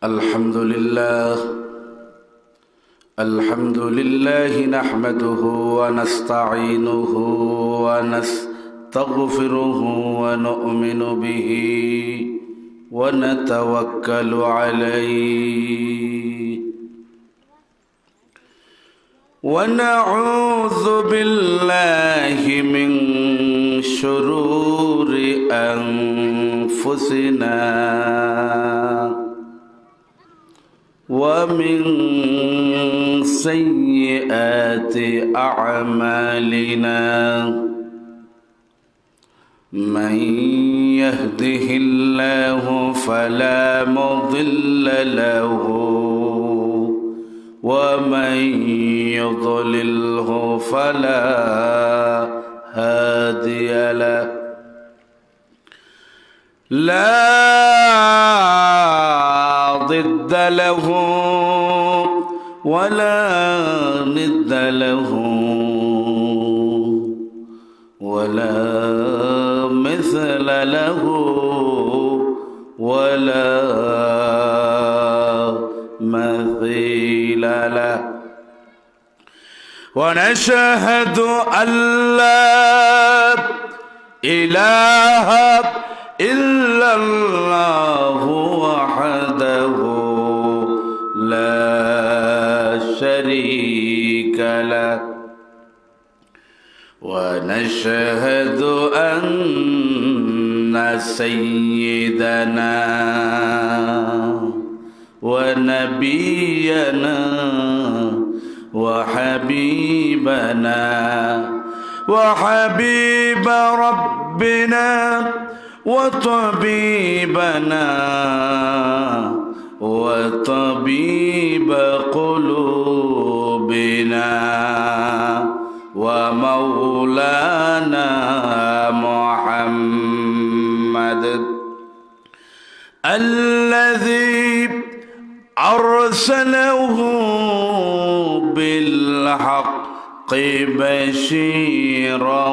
الحمد لله نحمده ونستعينه ونستغفره ونؤمن به ونتوكل عليه ونعوذ بالله من شرور أنفسنا ومن سيئات أعمالنا من يهده الله فلا مضل له ومن يضلله فلا هادي له لا ضد له ولا ند له ولا مثل له ولا مثيل له ونشهد أن لا إله إلا الله وحده لا شريك له ونشهد أن سيدنا ونبينا وحبيبنا وحبيب ربنا وطبيبنا وطبيب قلوبنا ومولانا محمد الذي أرسله بالحق بشيرا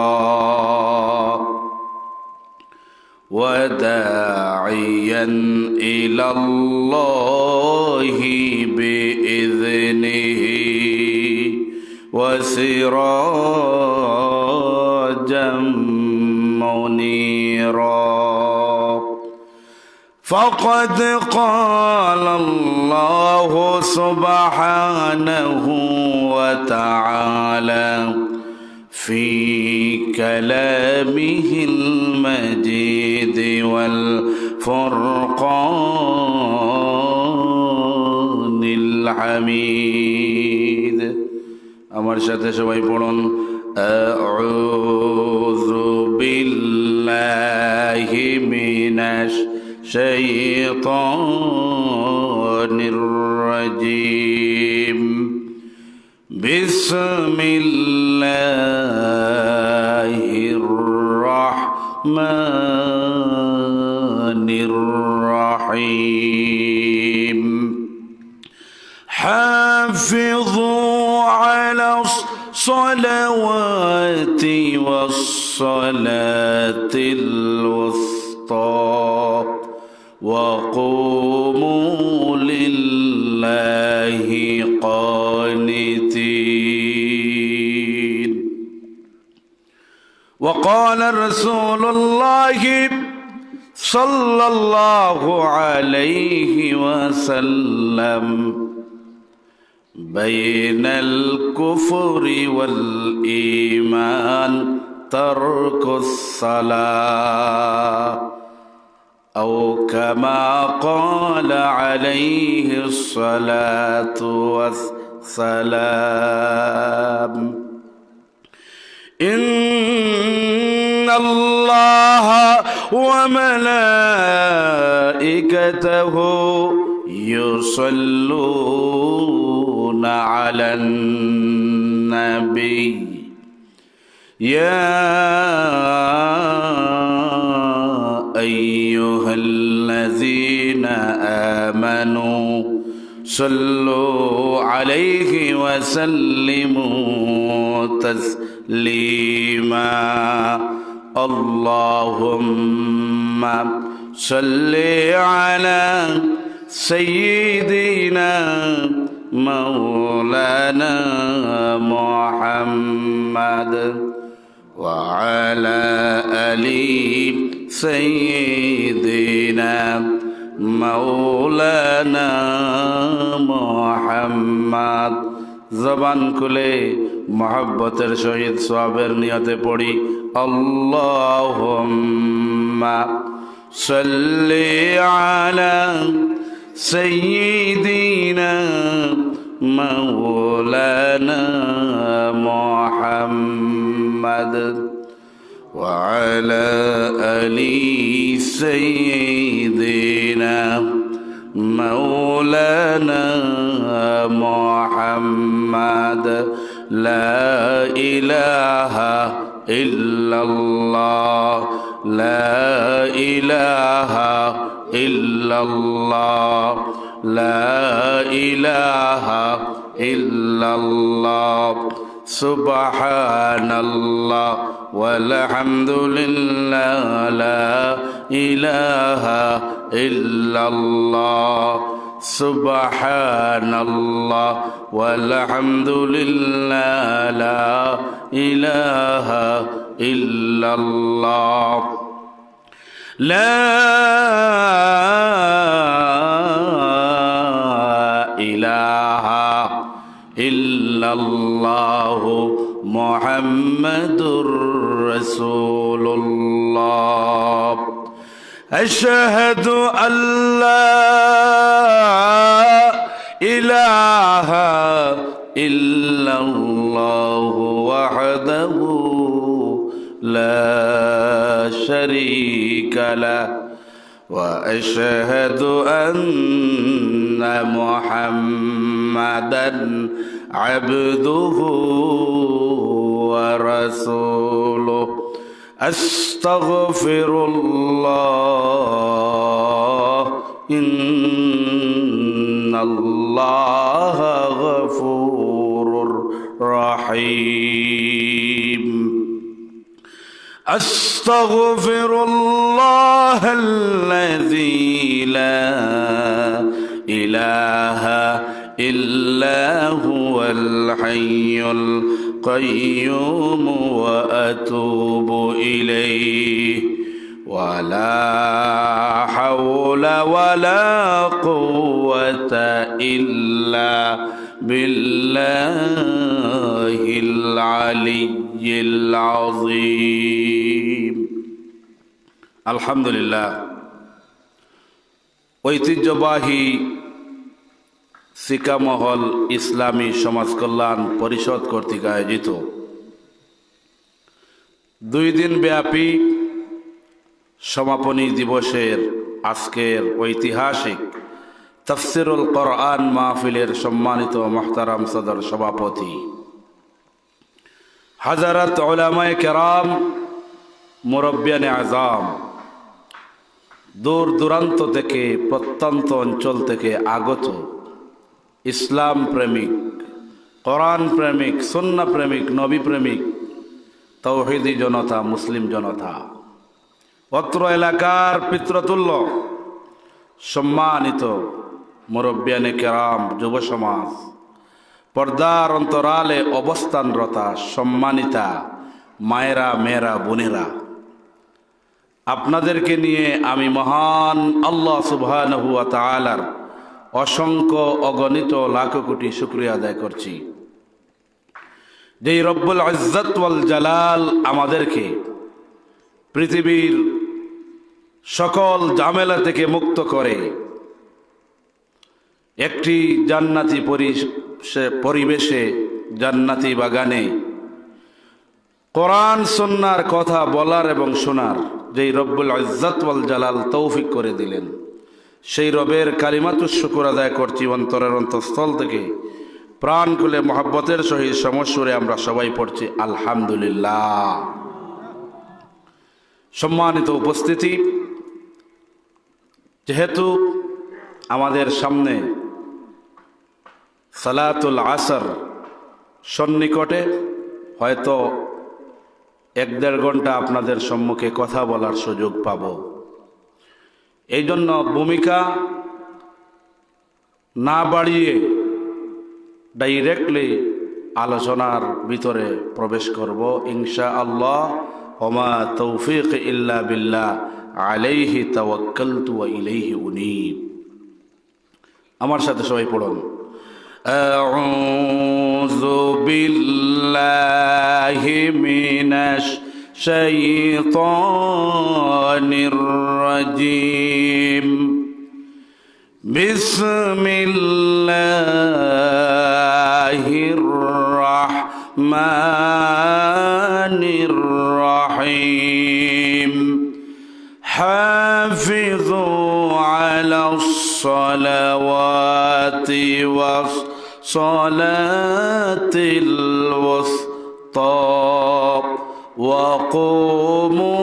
ونذيرا وداعيا إلى الله بإذنه وسراجا منيرا فقد قال الله سبحانه وتعالى في كلامه المجيد والفرقان الحميد আমার সাথে সবাই পড়ুন আউযু বিল্লাহি মিনাশ শাইতানির রাজীম বিসমিল্লাহির রাহমানির রাহিম হাফিযু আলাস সালাওয়াতি ওয়াস সালাতিল উসতা وقوموا لله قانتين وقال رسول الله صلى الله عليه وسلم بين الكفر والإيمان ترك الصلاة أو كما قال عليه الصلاة والسلام إن الله وملائكته يصلون على النبي يا أيها الذين آمنوا صلوا عليه وسلموا تسليما اللهم صل على سيدنا مولانا محمد وعلى آل سيدنا مولانا محمد জবান খুলে মহব্বতের সহিত সওয়াবের নিয়তে পড়ি আল্লাহুম্মা সাল্লি আলা সাইয়্যিদিনা মাওলানা মুহাম্মদ ওয়া আলা আলি সাইয়্যিদিনা مولانا محمد لا إله إلا الله لا إله إلا الله لا إله إلا الله سبحان الله والحمد لله لا إله إلا الله سبحان الله والحمد لله لا إله إلا الله لا إله إلا الله محمد رسول الله أشهد أن لا إله إلا الله وحده لا شريك له وأشهد أن محمدا عبده ورسوله أستغفر الله إن الله غفور رحيم أستغفر الله الذي لا إله إلا هو الحي القيوم وأتوب إليه ولا حول ولا قوة إلا بالله العلي العظيم الحمد لله ঐতিহ্যবাহী সিকামহল ইসলামী সমাজ কল্যাণ পরিষদ কর্তৃক আয়োজিত 2 দিন ব্যাপী সমাপনী দিবসের আজকের ঐতিহাসিক তাফসিরুল কোরআন মাহফিলের সম্মানিত মুহতারাম সদর সভাপতি হাজারাত উলামায়ে কেরাম মুরব্বিয়ানে আযম দূর দূরান্ত থেকে প্রত্যন্ত অঞ্চল থেকে আগত ইসলাম প্রেমিক কোরআন প্রেমিক সুন্নাহ প্রেমিক নবী প্রেমিক তাওহীদি জনতা মুসলিম জনতা অত্র এলাকার পিতৃতুল্য সম্মানিত মুরব্বিয়ানে কেরাম যুব সমাজ পর্দার অন্তরালে অবস্থানরতা সম্মানিতা মায়েরা মেয়েরা বোনেরা আপনাদেরকে নিয়ে আমি মহান আল্লাহ সুবহানাহু ওয়া তাআলার অসংখ্য অগণিত লাখ কোটি শুকরিয়া আদায় করছি যেই রব্বুল ইজ্জত ওয়াল জালাল আমাদেরকে পৃথিবীর সকল ঝামেলা থেকে মুক্ত করে একটি জান্নাতি পরিবেশে জান্নাতি বাগানে কোরআন সুন্নাহর কথা বলার এবং শোনার যেই রব্বুল ইজ্জত ওয়াল জালাল তৌফিক করে দিলেন সেই রবের কালিমাতুশ শুকর আদায় করছি অন্তরের অন্তঃস্থল থেকে প্রাণ খুলে মহব্বতের সহিত সমস্বরে আমরা সবাই পড়ছি আলহামদুলিল্লাহ। সম্মানিত উপস্থিতি, যেহেতু আমাদের সামনে সালাতুল আসর সন্নিকটে, হয়তো 1-1.5 ঘন্টা আপনাদের সম্মুখে কথা বলার সুযোগ পাব। এই জন্য ভূমিকা না বাড়িয়ে ডাইরেক্টলি আলোচনার ভিতরে প্রবেশ করব ইনশাআল্লাহ। ওমা তৌফিক ইল্লা বিল্লাহ আলাইহি তাওয়াক্কালতু ওয়া ইলাইহি উনীব। আমার সাথে সবাই পড়ুন, আউযু বিল্লাহি মিনাশ শাইতানির রাজীম। বিসমিল্লাহির রাহমানির রাহিম। হাফিযু আলাস সালাওয়াতি ওয়াস সালাতিল ওয়াসতা ওয়া কুমু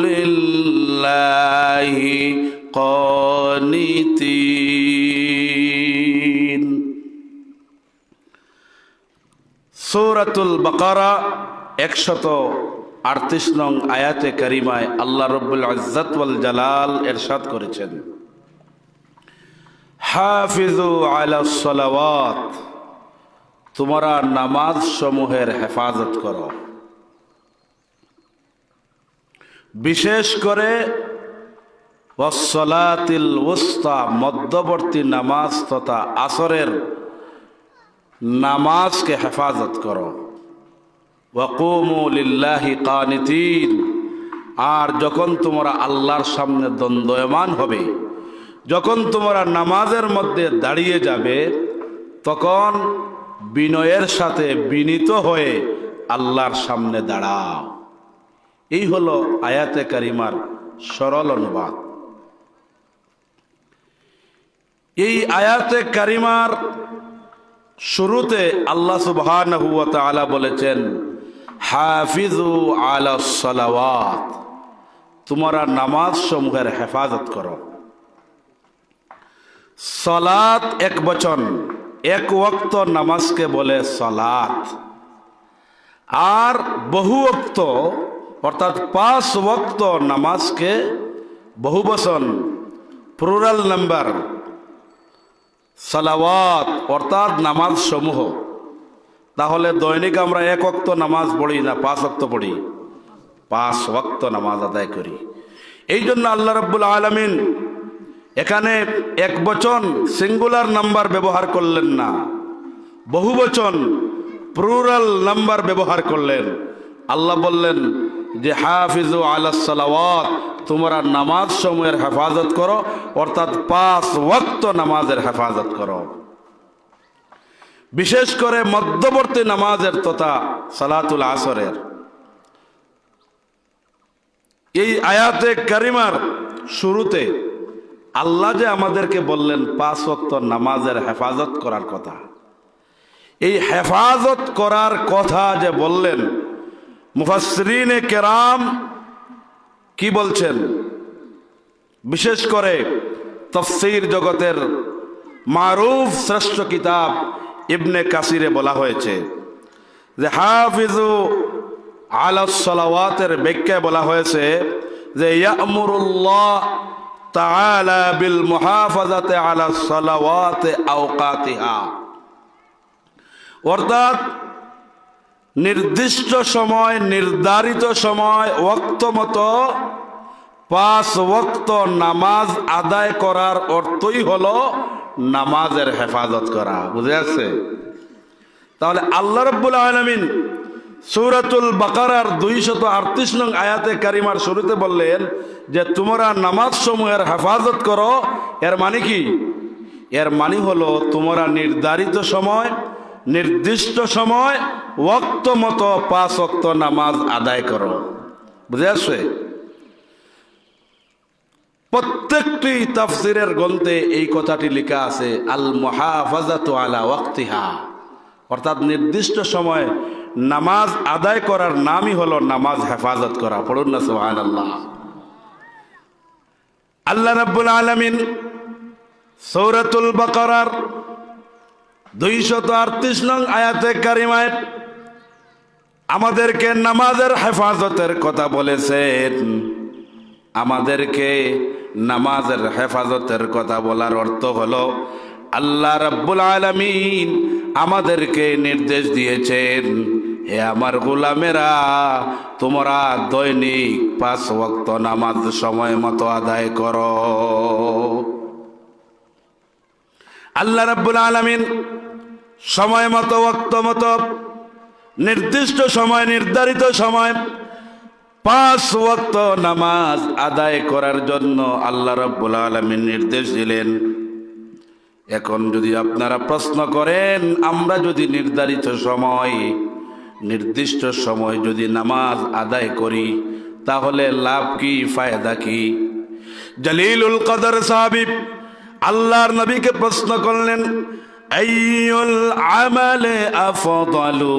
লিল্লাহি কানিতিন। সূরাতুল বাকারা 138 নং আয়াতে কারিমায় আল্লাহ রব্বুল ইজ্জত ওয়াল জালাল ইরশাদ করেছেন, হাফিজু আলাস সালাওয়াত, তোমরা নামাজ সমূহের হেফাজত করো, বিশেষ করে ওয়াসসালাতিল ওয়াসতা, মধ্যবর্তী নামাজ তথা আসরের নামাজকে হেফাজত করো। ওয়াকুমু লিল্লাহি কানিতিন, আর যখন তোমরা আল্লাহর সামনে দ্বন্দ্বয়মান হবে, যখন তোমরা নামাজের মধ্যে দাঁড়িয়ে যাবে, তখন বিনয়ের সাথে বিনীত হয়ে আল্লাহর সামনে দাঁড়াও। এই হলো আয়াতে কারিমার সরল অনুবাদ। এই আয়াতে কারিমার শুরুতে আল্লাহ সুবহানাহু ওয়া তাআলা বলেছেন, হাফিজু আলাস সালাওয়াত, তোমরা নামাজ সমূহের হেফাজত করো। সালাত এক বচন, এক ওয়াক্ত নামাজকে বলে সালাত। আর বহু ওয়াক্ত অর্থাৎ 5 ওয়াক্ত নামাজকে বহু বচন, প্লুরাল নাম্বার, সালাওয়াত অর্থাৎ নামাজ সমূহ। তাহলে দৈনিক আমরা 1 ওয়াক্ত নামাজ পড়ি না 5 ওয়াক্ত পড়ি? 5 ওয়াক্ত নামাজ আদায় করি। এই জন্য আল্লাহ রাব্বুল আলামিন এখানে এক বচন সিঙ্গুলার নাম্বার ব্যবহার করলেন না, বহু বচন প্লুরাল নাম্বার ব্যবহার করলেন। আল্লাহ বললেন যে হাফিজু আলাস সালাওয়াত, তোমরা নামাজ সমূহের হেফাজত করো, অর্থাৎ 5 ওয়াক্ত নামাজের হেফাজত করো, বিশেষ করে মধ্যবর্তী নামাজের তথা সালাতুল আসরের। এই আয়াতে কারিমার শুরুতে আল্লাহ যে আমাদেরকে বললেন 5 ওয়াক্ত নামাজের হেফাজত করার কথা, এই হেফাজত করার কথা যে বললেন, মুফাসসিরিনে কেরাম কি বলছেন? বিশেষ করে তাফসীর জগতের মারুফ শ্রেষ্ঠ কিতাব ইবনে কাসিরে বলা হয়েছে যে হাফিজু আলাস সালাওয়াতের ব্যাখ্যায় বলা হয়েছে যে ইয়ামুরুল্লাহ তাআলা বিল মুহাফাজাতি আলাস সালাওয়াতি আওকাতিহা, অর্থাৎ নির্দিষ্ট সময়, নির্ধারিত সময়, ওয়াক্ত মতো 5 ওয়াক্ত নামাজ আদায় করার অর্থই হলো নামাজের হেফাজত করা। বুঝে আসছে? তাহলে আল্লাহ রাব্বুল আলামিন সূরাতুল বাকারার 238 নং আয়াতে কারিমার শুরুতে বললেন যে তোমরা নামাজ সমূহের হেফাজত করো। এর মানে কি? এর মানে হলো তোমরা নির্ধারিত সময়, নির্দিষ্ট সময়, ওয়াক্ত মতো 5 ওয়াক্ত নামাজ আদায় করো। বুঝে আসছে? প্রত্যেকটি তাফসিরের গ্রন্থে এই কথাটি লেখা আছে, আল মুহাফাজাতু আলা ওয়াক্তিহা, অর্থাৎ নির্দিষ্ট সময় নামাজ আদায় করার নামই হলো নামাজ হেফাজত করা। পড়ুন না সুবহানাল্লাহ। আল্লাহ রাব্বুল আলামিন সূরাতুল বাকারার 238 নং আয়াতে কারিমায় আমাদেরকে নামাজের হেফাজতের কথা বলেছেন, আমাদেরকে নামাজের হেফাজতের কথা বলার অর্থ হলো আল্লাহ রাব্বুল আলামিন আমাদেরকে নির্দেশ দিয়েছেন, হে আমার গোলামেরা, তোমরা দৈনিক 5 ওয়াক্ত নামাজ সময় মতো আদায় করো। আল্লাহ রাব্বুল আলামিন সময় মতো, ওয়াক্ত মতো, নির্দিষ্ট সময়, নির্ধারিত সময় 5 ওয়াক্ত নামাজ আদায় করার জন্য আল্লাহ রাব্বুল আলামিন নির্দেশ দিলেন। এখন যদি আপনারা প্রশ্ন করেন, আমরা যদি নির্দিষ্ট সময় যদি নামাজ আদায় করি, তাহলে লাভ কি, ফায়দা কি? জলিলুল কদর সাহাবী আল্লাহর নবীকে প্রশ্ন করলেন, আইয়ুল আমালে আফদালু,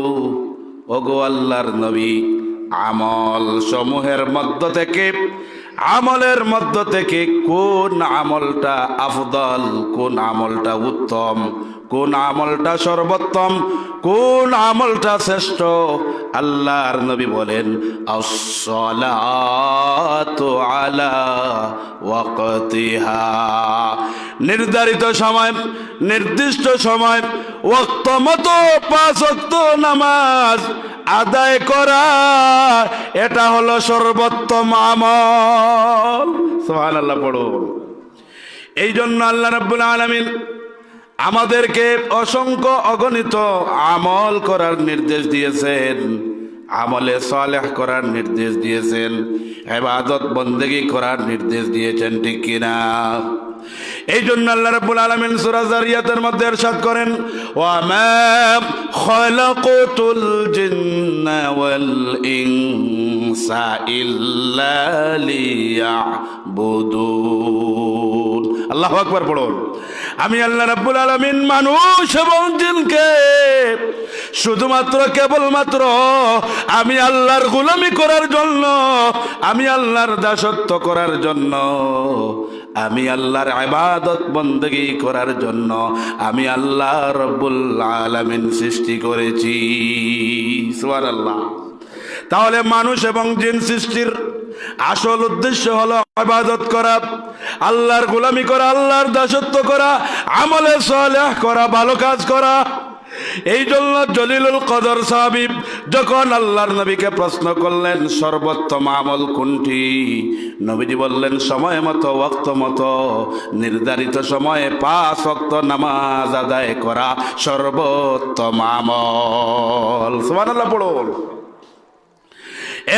ওগো আল্লাহর নবী, আমল সমূহের মধ্য থেকে, আমলের মধ্য থেকে কোন আমলটা আফদল, কোন আমলটা উত্তম, কোন আমলটা সর্বোত্তম, কোন আমলটা শ্রেষ্ঠ? আল্লাহর নবী বলেন, আসসালাতু আলা ওয়াক্তিহা, নির্ধারিত সময়, নির্দিষ্ট সময়, ওয়াক্ত মতো 5 ওয়াক্ত নামাজ আদায় করা, এটা হলো সর্বোত্তম আমল। সুবহানাল্লাহ পড়ুন। এই জন্য আল্লাহ রাব্বুল আলামিন আমাদেরকে অসংখ্য অগণিত আমল করার নির্দেশ দিয়েছেন, আমলে সালেহ করার নির্দেশ দিয়েছেন, ইবাদত বন্দেগী করার নির্দেশ দিয়েছেন, ঠিক কিনা? এই জন্য আল্লাহ রাব্বুল আলামিন সূরা যারিয়াতের মধ্যে ইরশাদ করেন, ওয়া মা খালাকাতুল জিন্না ওয়াল ইনসা ইল্লা লিয়াবুদুন। আল্লাহু আকবার পড়ুন। আমি আল্লাহ রাব্বুল আলামিন মানুষ এবং জিনকে শুধুমাত্র, কেবলমাত্র আমি আল্লাহর গোলামি করার জন্য, আমি আল্লাহর দাসত্ব করার জন্য, আমি আল্লাহর ইবাদত বন্দেগী করার জন্য আমি আল্লাহ রাব্বুল আলামিন সৃষ্টি করেছি। সুবহানাল্লাহ। তাহলে মানুষ এবং জিন সৃষ্টির আসল উদ্দেশ্য হলো ইবাদত করা, আল্লাহর গোলামি করা, আল্লাহর দাসত্ব করা, আমলে সালেহ করা, ভালো কাজ করা। এই জন্য জলিলুল কদর সাহাবী যখন আল্লাহর নবীকে প্রশ্ন করলেন সর্বোত্তম আমল কোনটি, নবীজি বললেন সময় মতো, ওয়াক্ত মতো, নির্ধারিত সময়ে 5 ওয়াক্ত নামাজ আদায় করা সর্বোত্তম আমল। সুবহানাল্লাহ পড়ুন।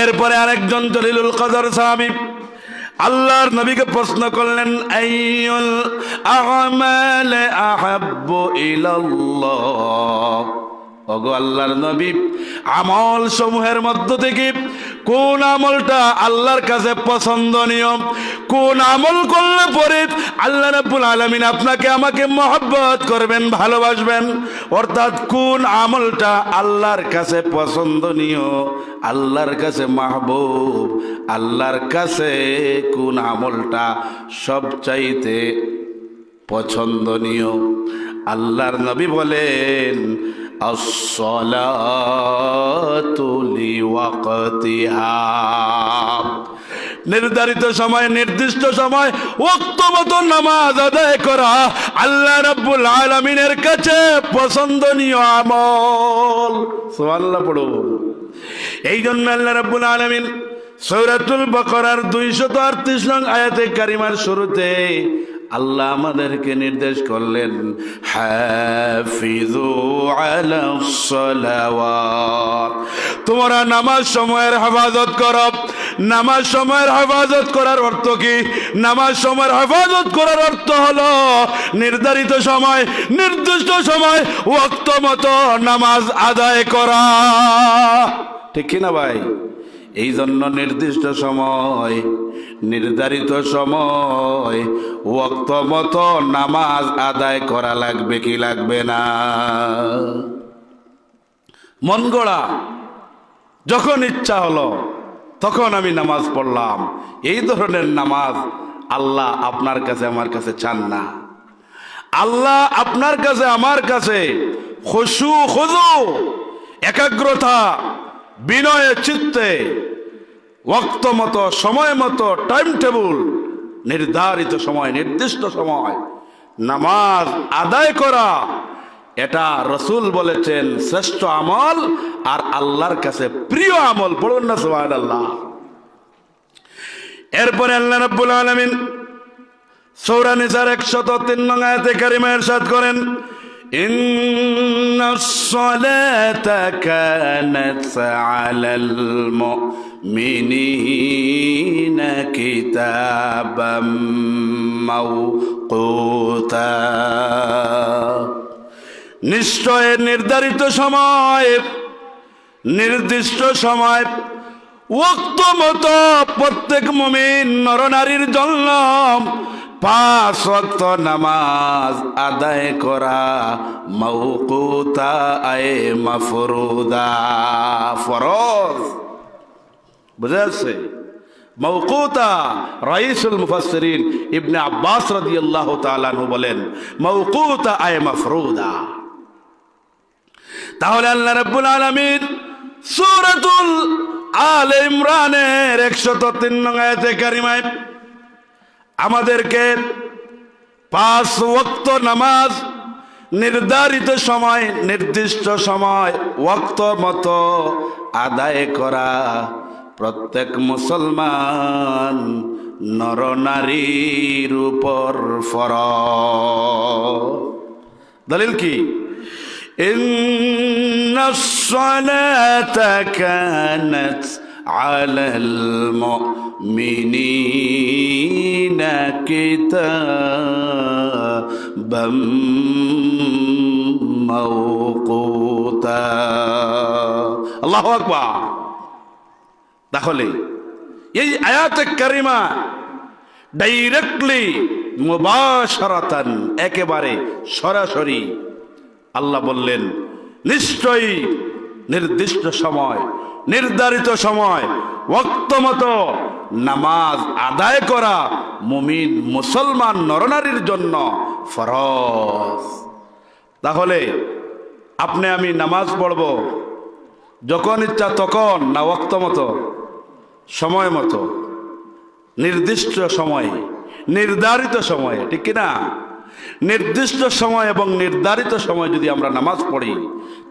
এরপরে আরেকজন জলিলুল কদর সাহাবী আল্লাহর নবীকে প্রশ্ন করলেন, আইয়ুল আমালে আহাব্বু ইলাল্লাহ, ওগো আল্লাহর নবী, আমল সমূহের মধ্য থেকে কোন আমলটা আল্লাহর কাছে পছন্দনীয়, কোন আমল করলে পরে আল্লাহ রাব্বুল আলামিন আপনাকে আমাকে মহব্বত করবেন, ভালোবাসবেন? অর্থাৎ কোন আমলটা আল্লাহর কাছে পছন্দনীয়, আল্লাহর কাছে মাহবুব, আল্লাহর কাছে কোন আমলটা সবচাইতে পছন্দনীয়? আল্লাহর নবী বলেন, আসসালাতু লিওয়াক্তিহা, নির্ধারিত সময়, নির্দিষ্ট সময়, ওয়াক্ত মতো নামাজ আদায় করা আল্লাহ রাব্বুল আলামিনের কাছে পছন্দনীয় আমল। সুবহানাল্লাহ পড়ুন। এই জন্য আল্লাহ রাব্বুল আলামিন সূরাতুল বাকারার 238 নং আয়াতে কারিমার শুরুতে আল্লাহ আমাদেরকে নির্দেশ করলেন, হাফিজু আলাস সালাওয়াত, তোমরা নামাজ সময়ের হেফাজত করো। নামাজ সময়ের হেফাজত করার অর্থ কি? নামাজ সময়ের হেফাজত করার অর্থ হলো নির্ধারিত সময়, নির্দিষ্ট সময়, ওয়াক্ত মতো নামাজ আদায় করা, ঠিক কিনা ভাই? এই জন্য নির্দিষ্ট সময়, নির্ধারিত সময়, ওয়াক্ত মতো নামাজ আদায় করা লাগবে কি লাগবে না? মন গড়া যখন ইচ্ছা হলো তখন আমি নামাজ পড়লাম, এই ধরনের নামাজ আল্লাহ আপনার কাছে আমার কাছে চান না। আল্লাহ আপনার কাছে আমার কাছে খুশু, খুজু, একাগ্রতা, বিনয় চিত্তে, ওয়াক্ত মতো, সময় মতো, টাইম টেবিল নির্ধারিত সময়, নির্দিষ্ট সময় নামাজ আদায় করা, এটা রাসূল বলেছেন শ্রেষ্ঠ আমল আর আল্লাহর কাছে প্রিয় আমল। পড়ুন না সুবহানাল্লাহ। এরপরে আল্লাহ রাব্বুল আলামিন সূরা নিসার 103 নং আয়াতে কারিমা ইরশাদ করেন, ইন্নাস সালাতা কানাত আলাল মুমিনিনা কিতাবাম মাওকুতা। নিশ্চয় নির্ধারিত সময়, নির্দিষ্ট সময়, ওয়াক্ত মতো প্রত্যেক মুমিন নরনারীর জন্য 5 ওয়াক্ত নামাজ আদায় করা মাওকুতা আয় মাফরুদা, ফরজ। বুঝা যাচ্ছে? মাওকুতা, রাইসুল মুফাসসিরিন ইবনে আব্বাস রাদিয়াল্লাহু তাআলা আনহু বলেন মাওকুতা আয় মাফরুদা। তাহলে আল্লাহ রাব্বুল আলামিন সূরাতুল আলে ইমরানের 103 নং আয়াতে কারিমায় আমাদেরকে 5 ওয়াক্ত নামাজ নির্ধারিত সময়, নির্দিষ্ট সময়, ওয়াক্ত মতো আদায় করা প্রত্যেক মুসলমান নরনারীর উপর ফরজ। দলিল কি? ইন্নাস সালাতা কানাত আলাল মুমিনিনা কিতাবাম মাওকুতা। আল্লাহু আকবার। তাহলে এই আয়াতে কারিমা ডাইরেক্টলি, মুবাশারাতান, একেবারে সরাসরি আল্লাহ বললেন নিশ্চয়ই নির্দিষ্ট সময়, নির্ধারিত সময়, ওয়াক্ত মতো নামাজ আদায় করা মুমিন মুসলমান নরনারীর জন্য ফরজ। তাহলে আপনি আমি নামাজ পড়ব যখন ইচ্ছা তখন, না ওয়াক্ত মতো, সময় মতো, নির্দিষ্ট সময়, নির্ধারিত সময়ে, ঠিক কিনা? নির্দিষ্ট সময় এবং নির্ধারিত সময় যদি আমরা নামাজ পড়ি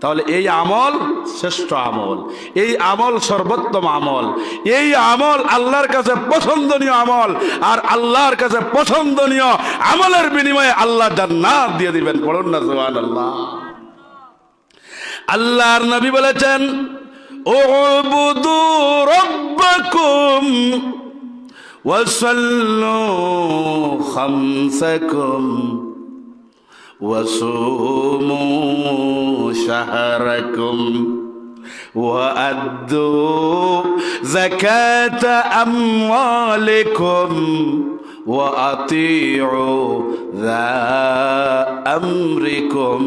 তাহলে এই আমল শ্রেষ্ঠ আমল, এই আমল সর্বোত্তম আমল, এই আমল আল্লাহর কাছে পছন্দনীয় আমল। আর আল্লাহর কাছে পছন্দনীয় আমলের বিনিময়ে আল্লাহ জান্নাত দিয়ে দিবেন। পড়ুন না সুবহানাল্লাহ। আল্লাহর নবী বলেছেন, উবুদু রাব্বাকুম ওয়াসাল্লু খামসাকুম ওয়াসুমু শাহরাকুম ওয়াআদ্দু যাকাতা আমওয়ালিকুম وأطيعوا ذا أمركم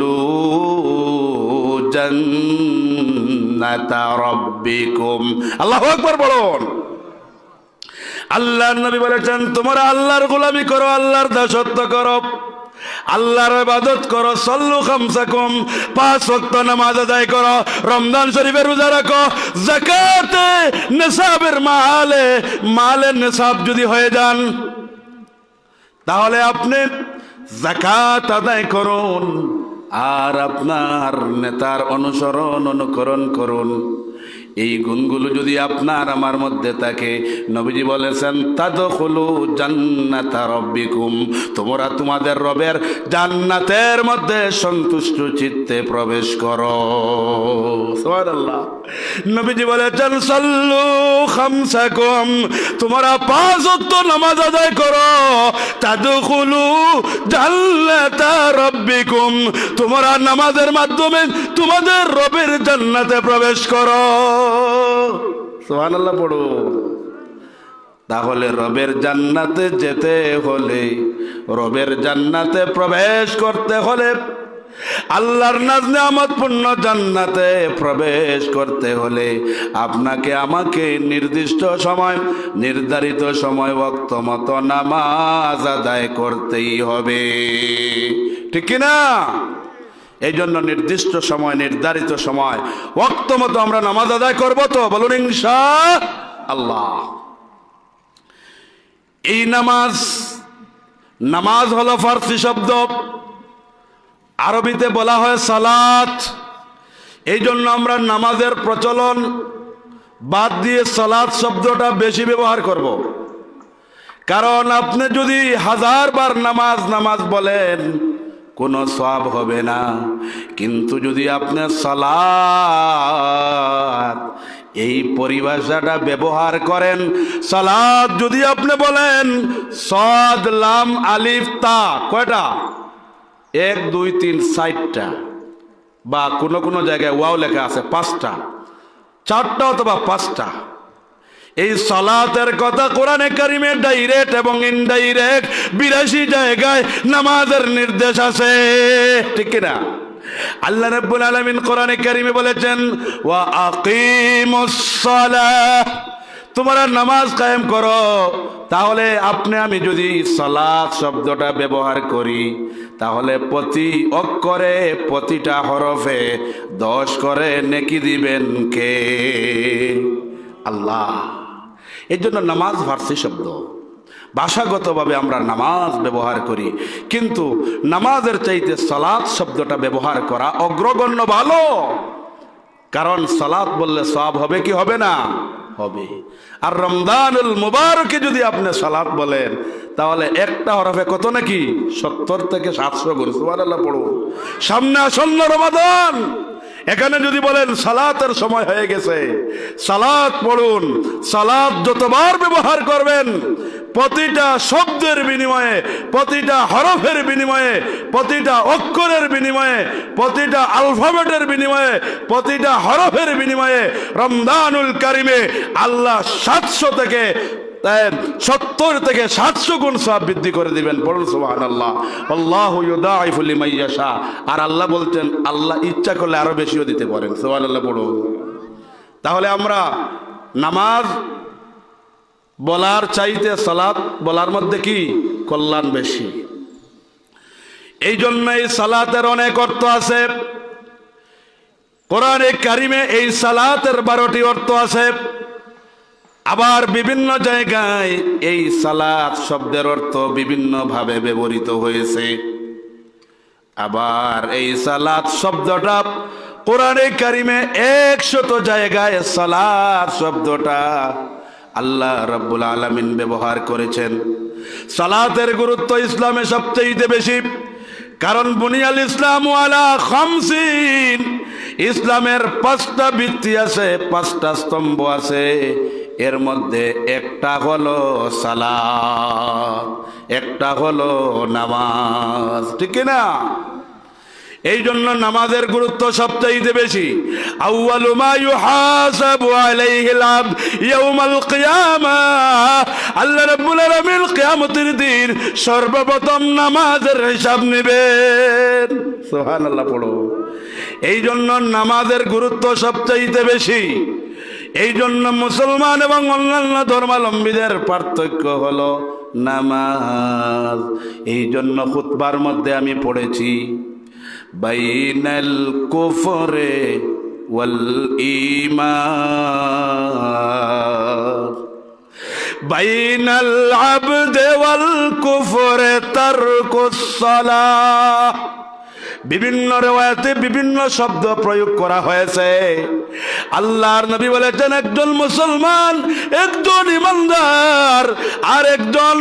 تدخلوا جنة ربكم। الله أكبر বলুন। আল্লাহর নবী বলেছেন, তোমরা আল্লাহর গোলামি করো, আল্লাহর দাসত্ব করো, আল্লাহর ইবাদত করো, সল্লু খামসাকুম, 5 ওয়াক্ত নামাজ আদায় করো, রমজান শরীফের রোজা রাখো, যাকাতে নিসাবের মালের নিসাব যদি হয়ে যান তাহলে আপনি যাকাত আদায় করুন আর আপনার নেতার অনুকরণ করুন। এই গুণগুলো যদি আপনার আমার মধ্যে থাকে, নবীজি বলেছেন তাদখুলু জান্নাতা রাব্বিকুম, তোমরা তোমাদের রবের জান্নাতের মধ্যে সন্তুষ্ট চিত্তে প্রবেশ করো। সুবহানাল্লাহ। নবীজি বলেছেন সাল্লু খামসাকুম, তোমরা 5 ওয়াক্ত নামাজ আদায় করো, তাদখুলু জান্নাতা রাব্বিকুম, তোমরা নামাজের মাধ্যমে তোমাদের রবের জান্নাতে প্রবেশ করো। সুবহানাল্লাহ পড়ো। তাহলে রবের জান্নাতে যেতে হলে, রবের জান্নাতে প্রবেশ করতে হলে, আল্লাহর নাজ নিয়ামতপূর্ণ জান্নাতে প্রবেশ করতে হলে আপনাকে আমাকে নির্দিষ্ট সময়, নির্ধারিত সময়, ওয়াক্ত মতো নামাজ আদায় করতেই হবে, ঠিক কিনা? এই জন্য নির্দিষ্ট সময়, নির্ধারিত সময়, ওয়াক্ত মতো আমরা নামাজ আদায় করবো তো? বলুন ইনশাআল্লাহ। এই নামাজ, নামাজ হলো ফার্সি শব্দ, আরবিতে বলা হয় সালাত। এই জন্য আমরা নামাজের প্রচলন বাদ দিয়ে সালাত শব্দটা বেশি ব্যবহার করব। কারণ আপনি যদি 1000 বার নামাজ নামাজ বলেন কোনো সওয়াব হবে না, কিন্তু যদি আপনি সালাত এই পরিভাষাটা ব্যবহার করেন, সালাত যদি আপনি বলেন সাদ লাম আলিফ তা, কয়টা? 1 2 3 4টা, বা কোন কোন জায়গায় ওয়াও লেখা আছে 5টা, 4টা অথবা 5টা। এই সালাতের কথা কোরআনে কারিমে ডাইরেক্ট এবং ইনডাইরেক্ট 82 জায়গায় নামাজের নির্দেশ আছে, ঠিক কিনা? আল্লাহ রাব্বুল আলামিন কোরআনে কারিমে বলেছেন ওয়া আকিমুস সালাহ, তোমরা নামাজ কায়েম করো। তাহলে আপনি আমি যদি সালাত শব্দটা ব্যবহার করি, তাহলে প্রতি অক্ষরে প্রতিটা হরফে 10 করে নেকি দিবেন কে? আল্লাহ। এই জন্য নামাজ ফার্সি শব্দ, ভাষাগতভাবে আমরা নামাজ ব্যবহার করি, কিন্তু নামাজের চাইতে সালাত শব্দটা ব্যবহার করা অগ্রগণ্য ভালো। কারণ সালাত বললে সওয়াব হবে কি হবে না? হবে। আর রমজানুল মুবারকে যদি আপনি সালাত বলেন, তাহলে একটা হরফে কত নাকি? 70 থেকে 700 গুণ। সুবহানাল্লাহ পড়ো। সামনে আসন্ন রমাদান, এখানে যদি বলেন সালাতের সময় হয়ে গেছে, সালাত পড়ুন। সালাত যতবার ব্যবহার করবেন, প্রতিটা শব্দের বিনিময়ে, প্রতিটা হরফের বিনিময়ে, প্রতিটা অক্ষরের বিনিময়ে, প্রতিটা আলফাবেটের বিনিময়ে, প্রতিটা হরফের বিনিময়ে রমজানুল কারিমে আল্লাহ 700 থেকে 70 থেকে 700 গুণ সওয়াব বৃদ্ধি করে দিবেন। বলুন সুবহানাল্লাহ। আল্লাহু ইউদাইফু লিমান ইয়াশা। আর আল্লাহ বলছেন আল্লাহ ইচ্ছা করলে আরো বেশিও দিতে পারেন। সুবহানাল্লাহ বলুন। তাহলে আমরা নামাজ বলার চাইতে সালাত বলার মধ্যে কি কল্যাণ বেশি। এই জন্যই সালাতের অনেক অর্থ আছে। কোরআনে কারিমে এই সালাতের 12টি অর্থ আছে। আবার বিভিন্ন জায়গায় এই সালাত শব্দের অর্থ বিভিন্ন ভাবে ব্যবহৃত হয়েছে। আবার এই সালাত শব্দটা কোরআনে কারিমে 100 জায়গায় সালাত শব্দটা আল্লাহ রাব্বুল আলামিন ব্যবহার করেছেন। সালাতের গুরুত্ব ইসলামে সবচেয়ে বেশি, কারণ বুনিয়াল ইসলাম আলা খামসিন, ইসলামের 5টা ভিত্তি আছে, 5টা স্তম্ভ আছে। এর মধ্যে একটা হলো সালাত, একটা হলো নামাজ, ঠিক না? এই জন্য নামাজের গুরুত্ব সবচেয়ে বেশি। আউয়ালু মা ইউহাসাবু আলাইহিল আবদ ইয়াউমাল কিয়ামাহ, আল্লাহ রাব্বুল আলামিন কিয়ামতের দিন সর্বপ্রথম নামাজের হিসাব নেবেন। সুবহানাল্লাহ পড়ো। এই জন্য নামাজের গুরুত্ব সবচেয়ে বেশি। এই জন্য মুসলমান এবং অন্যান্য ধর্মাবলম্বীদের পার্থক্য হলো নামাজ। এই জন্য খুতবার মধ্যে আমি পড়েছি বাইনাল কুফরে ওয়াল ঈমান, বাইনাল আবদে ওয়াল কুফরে তারকুস সালাহ। বিভিন্ন রিওয়ায়াতে বিভিন্ন শব্দ প্রয়োগ করা হয়েছে। আল্লাহর নবী বলেছেন একজন মুসলমান, একজন ইমানদার আর একজন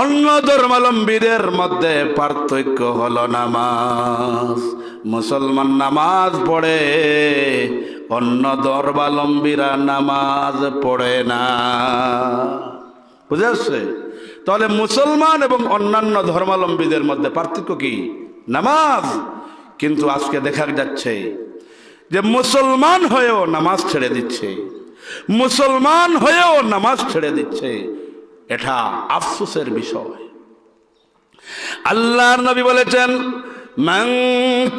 অন্য ধর্মাবলম্বীদের মধ্যে পার্থক্য হলো নামাজ। মুসলমান নামাজ পড়ে, অন্য ধর্মাবলম্বীরা নামাজ পড়ে না। বুঝে আসছে? তাহলে মুসলমান এবং অন্যান্য ধর্মাবলম্বীদের মধ্যে পার্থক্য কি? নামাজ। কিন্তু আজকে দেখা যাচ্ছে যে মুসলমান হয়েও নামাজ ছেড়ে দিচ্ছে, মুসলমান হয়েও নামাজ ছেড়ে দিচ্ছে। এটা আফসোসের বিষয়। আল্লাহর নবী বলেছেন মান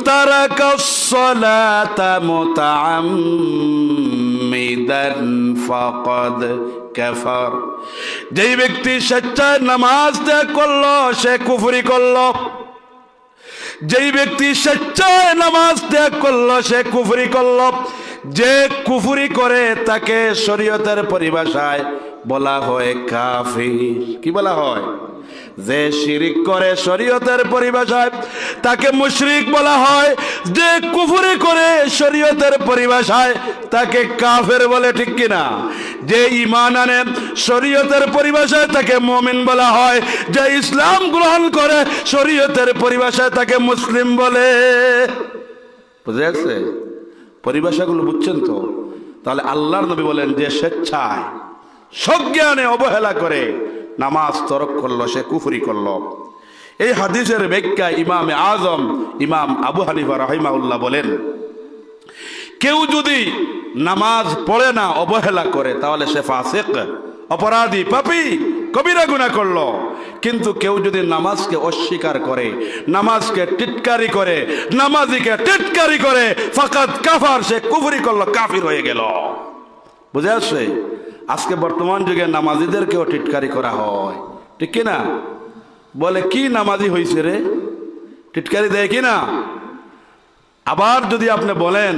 তারাকাস সালাতা মুতাআম্মিদান ফাকাদ কাফার, যেই ব্যক্তি স্বেচ্ছায় নামাজ ত্যাগ করলো সে কুফরি করলো। যেই ব্যক্তি স্বেচ্ছায় নামাজ ত্যাগ করলো সে কুফরি করলো। যে কুফরি করে তাকে শরীয়তের পরিভাষায় বলা হয় কাফির। কি বলা হয়? যে শিরিক করে শরীয়তের পরিভাষায় তাকে মুশরিক বলা হয়, যে কুফরি করে শরীয়তের পরিভাষায় তাকে কাফের বলে, ঠিক কিনা? যে ঈমান আনে শরীয়তের পরিভাষায় তাকে মুমিন বলা হয়, যে ইসলাম গ্রহণ করে শরীয়তের পরিভাষায় তাকে মুসলিম বলে। বুঝে গেছে? পরিভাষাগুলো বুঝছেন তো? তাহলে আল্লাহর নবী বলেন, যে স্বেচ্ছায় সজ্ঞানে অবহেলা করে নামাজ তরক করলো, সে কুফরি করলো। এই হাদিসের ব্যাখ্যা ইমামে আজম ইমাম আবু হানিফা রাহিমাহুল্লাহ বলেন, কেউ যদি নামাজ পড়ে না, অবহেলা করে, তাহলে সে ফাসিক, অপরাধী, পাপী, কবিরা গুনাহ করলো। কিন্তু কেউ যদি নামাজকে অস্বীকার করে, নামাজকে টিটকারি করে, নামাজিকে টিটকারি করে, ফাকাত কাফার, সে কুফরি করলো, কাফির হয়ে গেল। বুঝে আসছে? আজকে বর্তমান যুগে নামাজিদেরকেও টিটকারি করা হয়, ঠিক কিনা? বলে কি নামাজি হয়েছে রে, টিটকারি দেয় কিনা? আবার যদি আপনি বলেন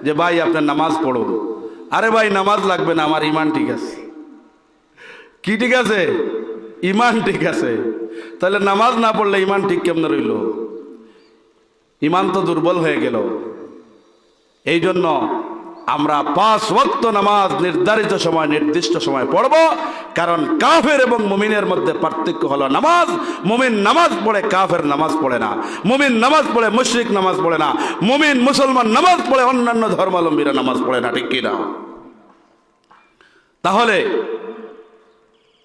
যে ভাই আপনার নামাজ পড়ুন, আরে ভাই নামাজ লাগবে না, আমার ইমান ঠিক আছে। কি ঠিক আছে? ইমান ঠিক আছে। তাহলে নামাজ না পড়লে ইমান ঠিক কেমন রইল? ইমান তো দুর্বল হয়ে গেল। এই জন্য আমরা 5 ওয়াক্ত নামাজ নির্ধারিত সময়, নির্দিষ্ট সময় পড়ব। কারণ কাফের এবং মুমিনের মধ্যে পার্থক্য হলো নামাজ। মুমিন নামাজ পড়ে, কাফের নামাজ পড়ে না। মুমিন নামাজ পড়ে, মুশরিক নামাজ পড়ে না। মুমিন মুসলমান নামাজ পড়ে, অন্যান্য ধর্মাবলম্বীরা নামাজ পড়ে না, ঠিক কিনা? তাহলে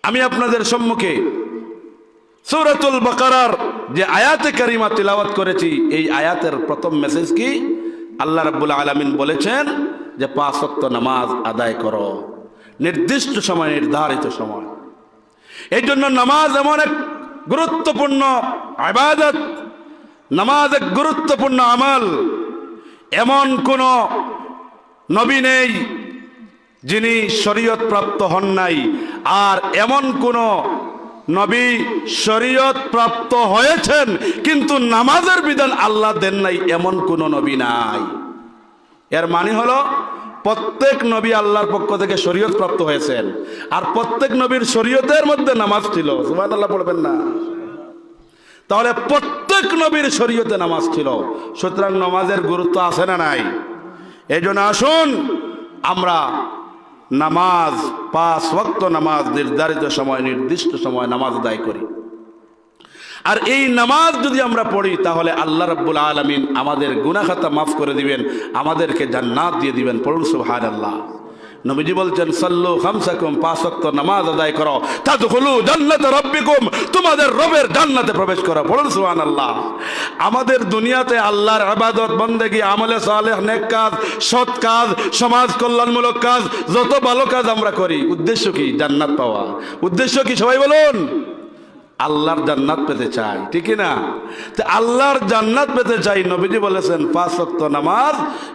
আমি আপনাদের সম্মুখে সূরাতুল বাকারার যে আয়াতে কারিমা তিলাওয়াত করেছি, এই আয়াতের প্রথম মেসেজ কি? আল্লাহ রাব্বুল আলামিন বলেছেন যে 5 ওয়াক্ত নামাজ আদায় করো, নির্দিষ্ট সময়, নির্ধারিত সময়। এই জন্য নামাজ এমন এক গুরুত্বপূর্ণ ইবাদত, নামাজ এক গুরুত্বপূর্ণ আমল। এমন কোন নবী নেই যিনি শরীয়ত প্রাপ্ত হন নাই, আর এমন কোন নবী শরীয়ত প্রাপ্ত হয়েছেন কিন্তু নামাজের বিধান আল্লাহ দেন নাই, এমন কোন নবী নাই। এর মানে হলো প্রত্যেক নবী আল্লাহর পক্ষ থেকে শরীয়ত প্রাপ্ত হয়েছেন, আর প্রত্যেক নবীর শরীয়তের মধ্যে নামাজ ছিল। সুবহানাল্লাহ পড়বেন না? তাহলে প্রত্যেক নবীর শরীয়তে নামাজ ছিল। সুতরাং নামাজের গুরুত্ব আছে না নাই? এই জন্য আসুন আমরা নামাজ, 5 ওয়াক্ত নামাজ নির্ধারিত সময়, নির্দিষ্ট সময় নামাজ আদায় করি। আর এই নামাজ যদি আমরা পড়ি, তাহলে আল্লাহ রাব্বুল আলামিন আমাদের গুনাহ খাতা মাফ করে দিবেন, আমাদেরকে জান্নাত দিয়ে দিবেন। পড়ুন সুবহানাল্লাহ। নবীজি বলছেন, সাল্লু খামসাকুম, 5 ওয়াক্ত নামাজ আদায় করো, তাদখুলু জান্নাত রাব্বিকুম, তোমাদের রবের জান্নাতে প্রবেশ করো। পড়ুন সুবহানাল্লাহ। আমাদের দুনিয়াতে আল্লাহর ইবাদত, বন্দেগী, আমলে সালেহ, নেক কাজ, সৎ কাজ, সমাজ কল্যাণমূলক কাজ, যত ভালো কাজ আমরা করি, উদ্দেশ্য কি? জান্নাত পাওয়া। উদ্দেশ্য কি? সবাই বলুন। আল্লাহর জান্নাত পেতে চাই, ঠিক না? তো আল্লাহর জান্নাত পেতে চাই, নবীজি বলেছেন 5 ওয়াক্ত নামাজ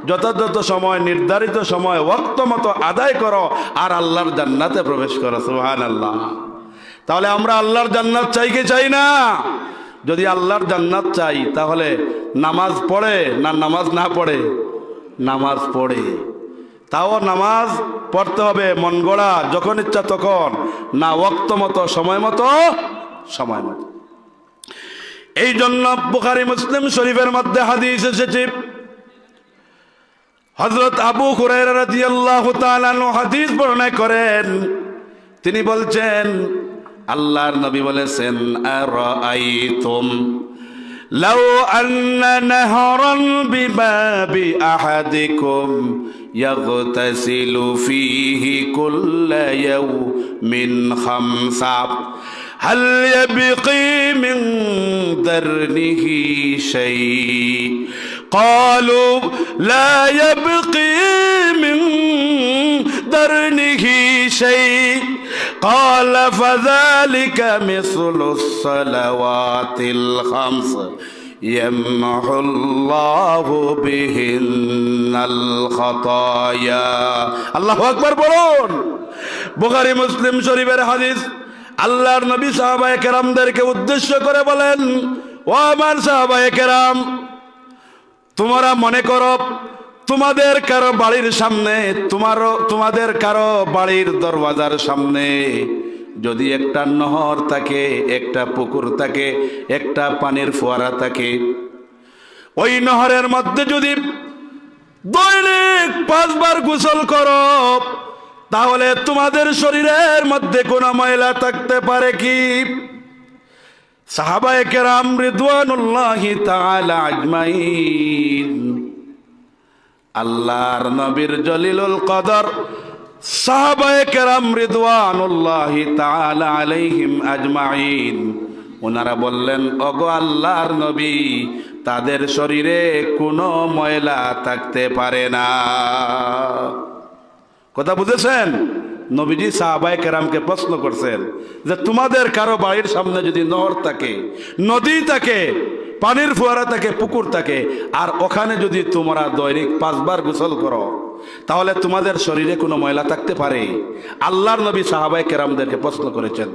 যথাযথ সময়, নির্ধারিত সময়, ওয়াক্ত মতো আদায় করো, আর আল্লাহর জান্নাতে প্রবেশ করো। সুবহানাল্লাহ। তাহলে আমরা আল্লাহর জান্নাত চাই কি চাই না? যদি আল্লাহর জান্নাত চাই, তাহলে নামাজ পড়ে না নামাজ না পড়ে? নামাজ পড়ে। তাও নামাজ পড়তে হবে মন গড়া, যখন ইচ্ছা তখন না, ওয়াক্ত মতো, সময় মতো, সময় মতো। এই জন্য বুখারী মুসলিম শরীফের মধ্যে হাদিস এসেছে, হযরত আবু হুরায়রা রাদিয়াল্লাহু তাআলা আনহু হাদিস বর্ণনা করেন। তিনি বলছেন, আল্লাহর নবী বলেছেন, আরাআইতুম লাউ আন্না নাহরান বিবাবি আহাদিকুম ইয়াগতাসিলু ফীহি কুল্লা ইয়াওমিন খামসা هل يبقي من درنه شيء قالوا لا يبقي من درنه شيء قال فذلك مثل الصلوات الخمس يمحو الله بهن الخطايا الله أكبر বলুন। বুখারী মুসলিম শরীফের হাদিস। আল্লাহর নবী সাহাবায়ে কেরামদেরকে উদ্দেশ্য করে বলেন, ও আমার সাহাবায়ে কেরাম, তোমরা মনে করো তোমাদের কারো বাড়ির সামনে, তোমাদের কারো বাড়ির দরওয়াজার সামনে যদি একটা নহর থাকে, একটা পুকুর থাকে, একটা পানির ফোয়ারা থাকে, ওই নহরের মধ্যে যদি দৈনিক 5 বার গোসল করো, তাহলে তোমাদের শরীরের মধ্যে কোনো ময়লা থাকতে পারে কি? সাহাবায়ে কেরাম রিদওয়ানুল্লাহি তাআলা আজমাইন, আল্লাহর নবীর জলিলুল কদর সাহাবায়ে কেরাম রিদওয়ানুল্লাহি তাআলা আলাইহিম আজমাইন, ওনারা বললেন, ওগো আল্লাহর নবী, তাদের শরীরে কোনো ময়লা থাকতে পারে না। কথা বুঝেছেন? নবীজি সাহাবায়ে কেরামকে প্রশ্ন করছেন যে তোমাদের কারো বাড়ির সামনে যদি নহর থাকে, নদী থাকে, পানির ফোয়ারা থাকে, পুকুর থাকে, আর ওখানে যদি তোমরা দৈনিক 5 বার গোসল করো, তাহলে তোমাদের শরীরে কোনো ময়লা থাকতে পারে? আল্লাহর নবী সাহাবায়ে কেরামদেরকে প্রশ্ন করেছেন।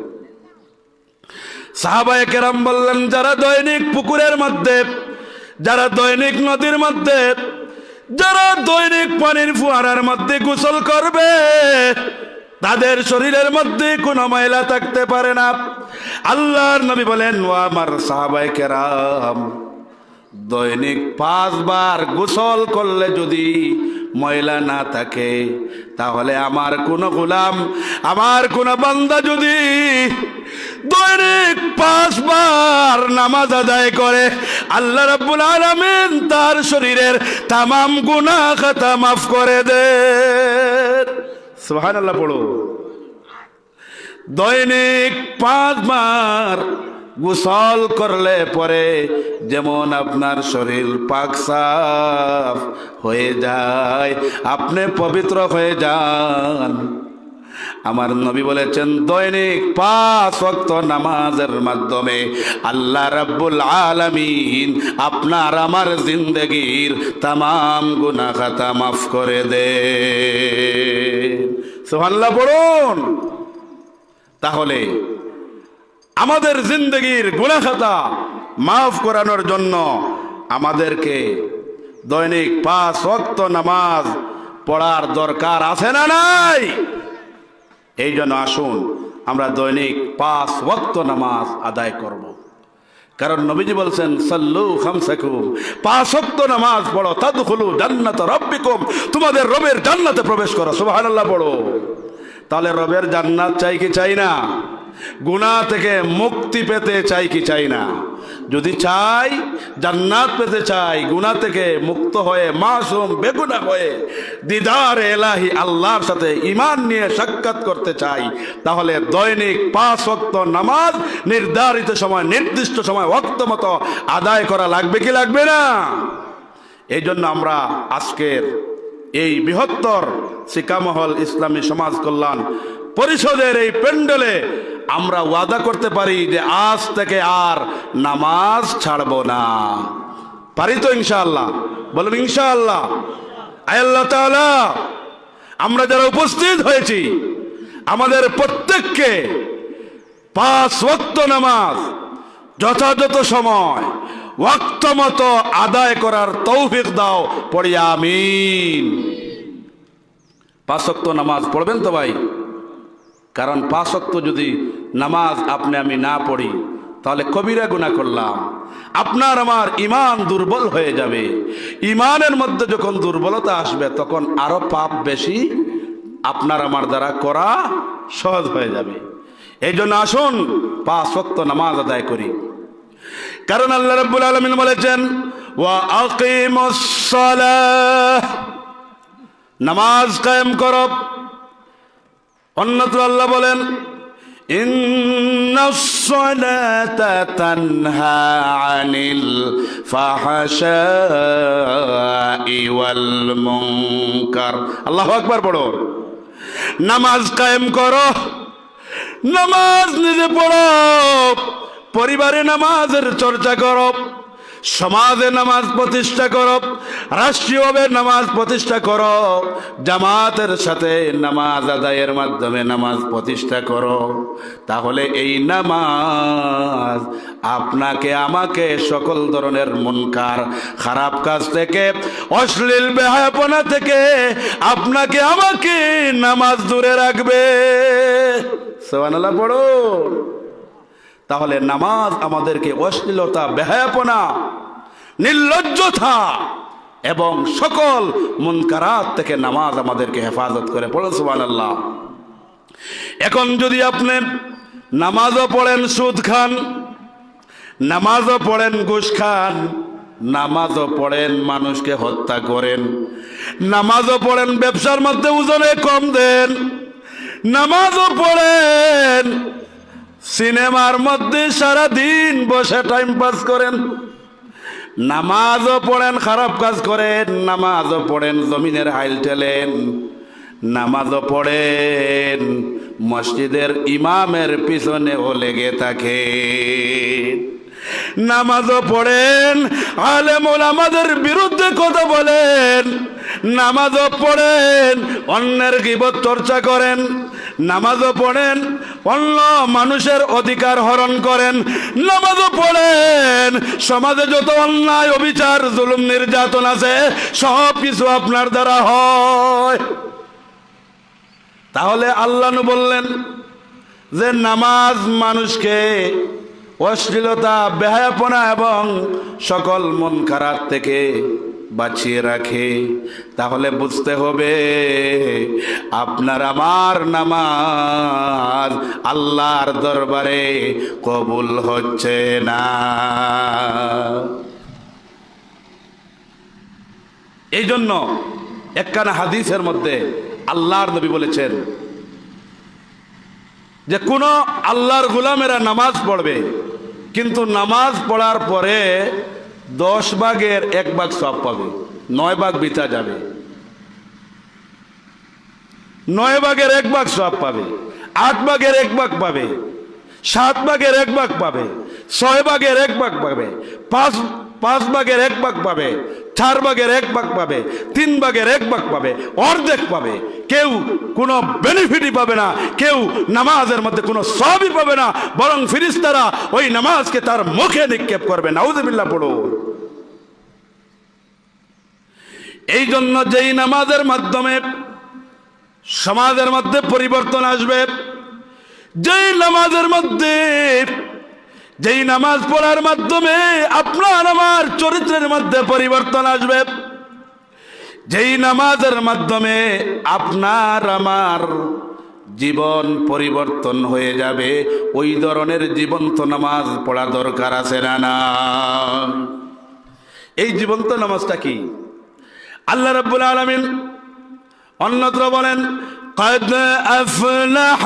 সাহাবায়ে কেরাম বললেন, যারা দৈনিক পুকুরের মধ্যে, যারা দৈনিক নদীর মধ্যে, যারা দৈনিক পানির ফোয়ারার মধ্যে গোসল করবে, তাদের শরীরের মধ্যে কোনো ময়লা থাকতে পারে না। আল্লাহর নবী বলেন, ও আমার সাহাবায়ে কেরাম, দৈনিক 5 বার গোসল করলে যদি ময়লা না থাকে, তাহলে আমার কোন গোলাম, আমার কোন বান্দা যদি দৈনিক 5 বার নামাজ আদায় করে, আল্লাহ রাব্বুল আলামিন তার শরীরের তামাম গুনাহ খাতা মাফ করে দেন। সুবহানাল্লাহ পড়ো। দৈনিক 5 বার গোসল করলে পরে যেমন আপনার শরীর পাক সাফ হয়ে যায়, আপনি পবিত্র হয়ে যান, আমার নবী বলেছেন দৈনিক 5 ওয়াক্ত নামাজের মাধ্যমে আল্লাহ রাব্বুল আলামিন আপনার আমার জিন্দেগীর তামাম গুনাহ খাতা মাফ করে দেন। সুবহানাল্লাহ পড়ুন। তাহলে আমাদের জিন্দেগীর গুনাহ খাতা মাফ করানোর জন্য আমাদেরকে দৈনিক 5 ওয়াক্ত নামাজ পড়ার দরকার আছে না নাই? এই জন্য আসুন আমরা দৈনিক 5 ওয়াক্ত নামাজ আদায় করব। কারণ নবীজি বলছেন, সাল্লু খামসাকুম, 5 ওয়াক্ত নামাজ পড়ো, তাদখুলু জান্নাত রাব্বিকুম, তোমাদের রবের জান্নাতে প্রবেশ করো। সুবহানাল্লাহ পড়ো। তাহলে রবের জান্নাত চাই কি চাই না? গুনাহ থেকে মুক্তি পেতে চাই কি চাই না? যদি চাই, জান্নাত পেতে চাই, গুনাহ থেকে মুক্ত হয়ে মাসুম বেগুনাহ হয়ে দিদার এলাহি আল্লাহর সাথে ঈমান নিয়ে সাক্ষাৎ করতে চাই, তাহলে দৈনিক 5 ওয়াক্ত নামাজ নির্ধারিত সময়, নির্দিষ্ট সময়, ওয়াক্ত মতো আদায় করা লাগবে কি লাগবে না? এই জন্য আমরা আজকের এই বৃহত্তর সিকামহল ইসলামী সমাজ কল্যাণ পরিষদের এই প্যান্ডেলে আমরা ওয়াদা করতে পারি যে আজ থেকে আর নামাজ ছাড়ব না। পারি তো ইনশাআল্লাহ? বলুন ইনশাআল্লাহ। আয় আল্লাহ তাআলা, আমরা যারা উপস্থিত হয়েছি আমাদের প্রত্যেককে 5 ওয়াক্ত নামাজ যথাযথ সময় ওয়াক্ত মতো আদায় করার তৌফিক দাও, পড়ি আমিন। 5 ওয়াক্ত নামাজ পড়বেন তো ভাই? কারণ 5 ওয়াক্ত যদি নামাজ আপনি আমি না পড়ি, তাহলে কবিরা গুনাহ করলাম। আপনার আমার ঈমান দুর্বল হয়ে যাবে। ঈমানের মধ্যে যখন দুর্বলতা আসবে, তখন আরো পাপ বেশি আপনার আমার দ্বারা করা সহজ হয়ে যাবে। এই জন্য আসুন 5 ওয়াক্ত নামাজ আদায় করি। কারণ আল্লাহ রাব্বুল আলামিন বলেছেন, ওয়া আকিমুস সালাহ, নামাজ কায়েম করো। অন্যত্র আল্লাহ বলেন, ইন্নাস সালাতা তানহা আনিল ফাহশাই ওয়াল মুনকার। আল্লাহু আকবার পড়ো। নামাজ কায়েম করো, নামাজ নিজে পড়ো, পরিবারে নামাজের চর্চা করো, সমাজে নামাজ প্রতিষ্ঠা করো, রাষ্ট্রীয়ভাবে নামাজ প্রতিষ্ঠা করো, জামাতের সাথে নামাজ আদায়ের মাধ্যমে নামাজ প্রতিষ্ঠা করো। তাহলে এই নামাজ আপনাকে আমাকে সকল ধরনের মুনকার, খারাপ কাজ থেকে, অশ্লীল বেহায়াপনা থেকে আপনাকে আমাকে নামাজ দূরে রাখবে। সুবহানাল্লাহ পড়ো। তাহলে নামাজ আমাদেরকে অশ্লীলতা, বেহায়াপনা, নির্লজ্জতা এবং সকল মুনকারাত থেকে নামাজ আমাদেরকে হেফাজত করে। পড়ুন সুবহানাল্লাহ। এখন যদি আপনি নামাজও পড়েন সুদ খান, নামাজও পড়েন ঘুষ খান, নামাজও পড়েন মানুষকে হত্যা করেন, নামাজও পড়েন ব্যবসার মধ্যে ওজনে কম দেন, নামাজও পড়েন সিনেমার মধ্যে সারা দিন বসে টাইম পাস করেন, নামাজও পড়েন খারাপ কাজ করেন, নামাজও পড়েন জমিনের হাইল ঠেলেন, নামাজও পড়েন মসজিদের ইমামের পিছনেও লেগে থাকে, নামাজও পড়েন আলেম ওলামাদের বিরুদ্ধে কথা বলেন, নামাজও পড়েন অন্যের গীবত চর্চা করেন, নামাজও পড়েন অন্য মানুষের অধিকার হরণ করেন, নামাজও পড়েন সমাজে যত অন্যায়, অবিচার, জুলুম, নির্যাতন আছে সব কিছু আপনার দ্বারা হয়। তাহলে আল্লাহ বললেন যে নামাজ মানুষকে অশ্লীলতা, বেহায়াপনা এবং সকল মুনকারাত থেকে বাঁচিয়ে রাখে। তাহলে বুঝতে হবে আপনার আমার নামাজ আল্লাহর দরবারে কবুল হচ্ছে না। এই জন্য একখানা হাদিসের মধ্যে আল্লাহর নবী বলেছেন যে কোন আল্লাহর গোলামেরা নামাজ পড়বে, কিন্তু নামাজ পড়ার পরে 10 ভাগের 1 ভাগ সওয়াব পাবে, 9 ভাগ বিতা যাবে, 9 ভাগের 1 ভাগ সওয়াব পাবে, 8 ভাগের 1 ভাগ পাবে, 7 ভাগের 1 ভাগ পাবে, 6 ভাগের 1 ভাগ পাবে, 5 ভাগের 1 ভাগ পাবে, 4 ভাগের 1 ভাগ পাবে, 3 ভাগের 1 ভাগ পাবে, অর্ধেক পাবে। কেউ কোনো বেনিফিটই পাবে না, কেউ নামাজের মধ্যে কোনো সওয়াবই পাবে না, বরং ফেরেশতারা ওই নামাজকে তার মুখে নিক্ষেপ করবে। নাউযুবিল্লাহ পড়ো। এই জন্য যেই নামাজের মাধ্যমে সমাজের মধ্যে পরিবর্তন আসবে, যেই নামাজের মধ্যে, যেই নামাজ পড়ার মাধ্যমে আপনার আমার চরিত্রের মধ্যে পরিবর্তন আসবে, যেই নামাজের মাধ্যমে আপনার আমার জীবন পরিবর্তন হয়ে যাবে, ওই ধরনের জীবন্ত নামাজ পড়া দরকার আছে না? না। এই জীবন্ত নামাজটা কি? আল্লাহ রাব্বুল আলামিন অন্যত্র বলেন, قد أفلح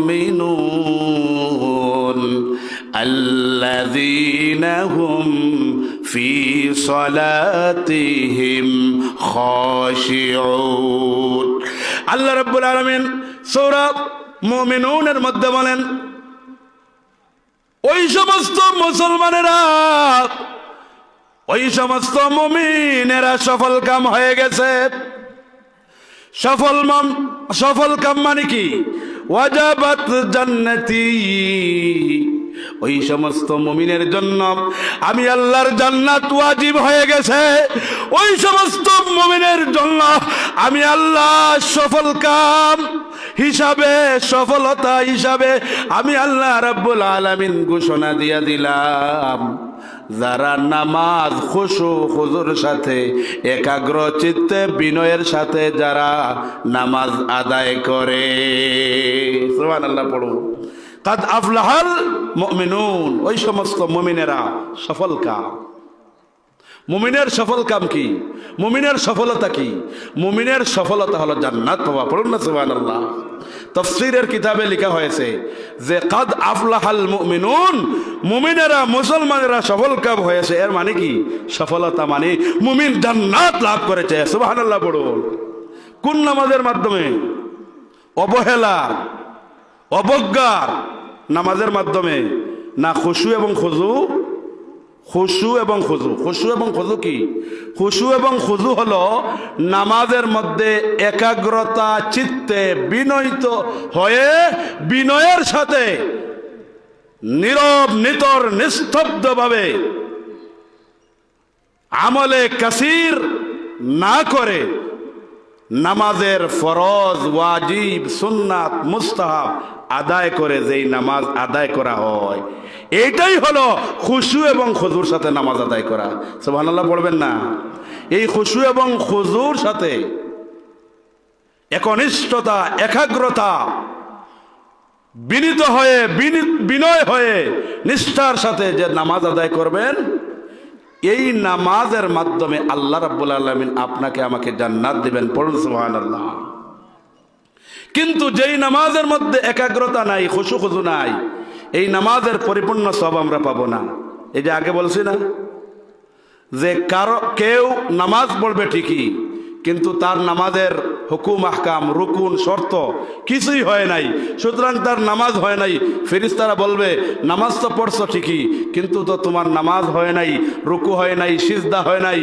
المؤمنون الذين هم في صلاتهم خاشعون। আল্লাহ রাব্বুল আলামিন সূরা মুমিনুনের মধ্যে বলেন, ওই সমস্ত মুসলমানেরা, ওই সমস্ত মুমিনেরা সফল কাম হয়ে গেছে। সফল কাম মানে কি? ওয়াজাবাত জান্নাতি, ওই সমস্ত মুমিনের জন্য আমি আল্লাহর জান্নাত ওয়াজিব হয়ে গেছে। ওই সমস্ত মুমিনের জন্য আমি আল্লাহ সফল কাম হিসাবে, সফলতা হিসাবে আমি আল্লাহ রাব্বুল আলামিন ঘোষণা দিয়ে দিলাম, যারা নামাজ খুশু হুজুর সাথে একাগ্র চিত্তে বিনয়ের সাথে যারা নামাজ আদায় করে। সুবহানাল্লাহ পড়ো। কাদ আফলাহাল মুমিনুন, ওই সমস্ত মুমিনেরা সফল কাম। মুমিনের সফল কাম কি? মুমিনের সফলতা কি? মুমিনের সফলতা হলো জান্নাত পাওয়া। পড়ুন না সুবহানাল্লাহ। তাফসীরের কিতাবে লেখা হয়েছে যে কাদ আফলাহাল মুমিনুন, মুমিনেরা, মুসলমানেরা সফল কাম হয়েছে। এর মানে কি? সফলতা মানে মুমিন জান্নাত লাভ করেছে। সুবহানাল্লাহ পড়ুন। কোন নামাজের মাধ্যমে? অবহেলার, অবজ্ঞার নামাজের মাধ্যমে না, খুশু এবং খুজু, খুশু এবং খুজু। খুশু এবং খুজু কি? খুশু এবং খুজু হলো নামাজের মধ্যে একাগ্রতা চিত্তে বিনয়িত হয়ে বিনয়ের সাথে নীরব নিতর নিস্তব্ধভাবে আমলে কাসির না করে নামাজের ফরজ, ওয়াজিব, সুন্নাত, মুস্তাহাব আদায় করে যেই নামাজ আদায় করা হয়, এটাই হলো খুশু এবং খুজুর সাথে নামাজ আদায় করা। সুবহানাল্লাহ পড়বেন না? এই খুশু এবং খুজুর সাথে একনিষ্ঠতা, একাগ্রতা, বিনীত হয়ে বিনয় হয়ে নিষ্ঠার সাথে যে নামাজ আদায় করবেন, এই নামাজের মাধ্যমে আল্লাহ রাব্বুল আলামিন আপনাকে আমাকে জান্নাত দিবেন। পড়ুন সুবহানাল্লাহ। কিন্তু যেই নামাজের মধ্যে একাগ্রতা নাই, খুশু খুজু নাই, এই নামাজের পরিপূর্ণ সব আমরা পাবো না। এই যে আগে বলছি না যে কেউ নামাজ পড়বে ঠিকই, কিন্তু তার নামাজের হুকুম, আহকাম, রুকুন, শর্ত কিছুই হয় নাই, সুতরাং তার নামাজ হয় নাই। ফেরেশতারা বলবে নামাজ তো পড়ছো ঠিকই, কিন্তু তো তোমার নামাজ হয় নাই, রুকু হয় নাই, সিজদা হয় নাই,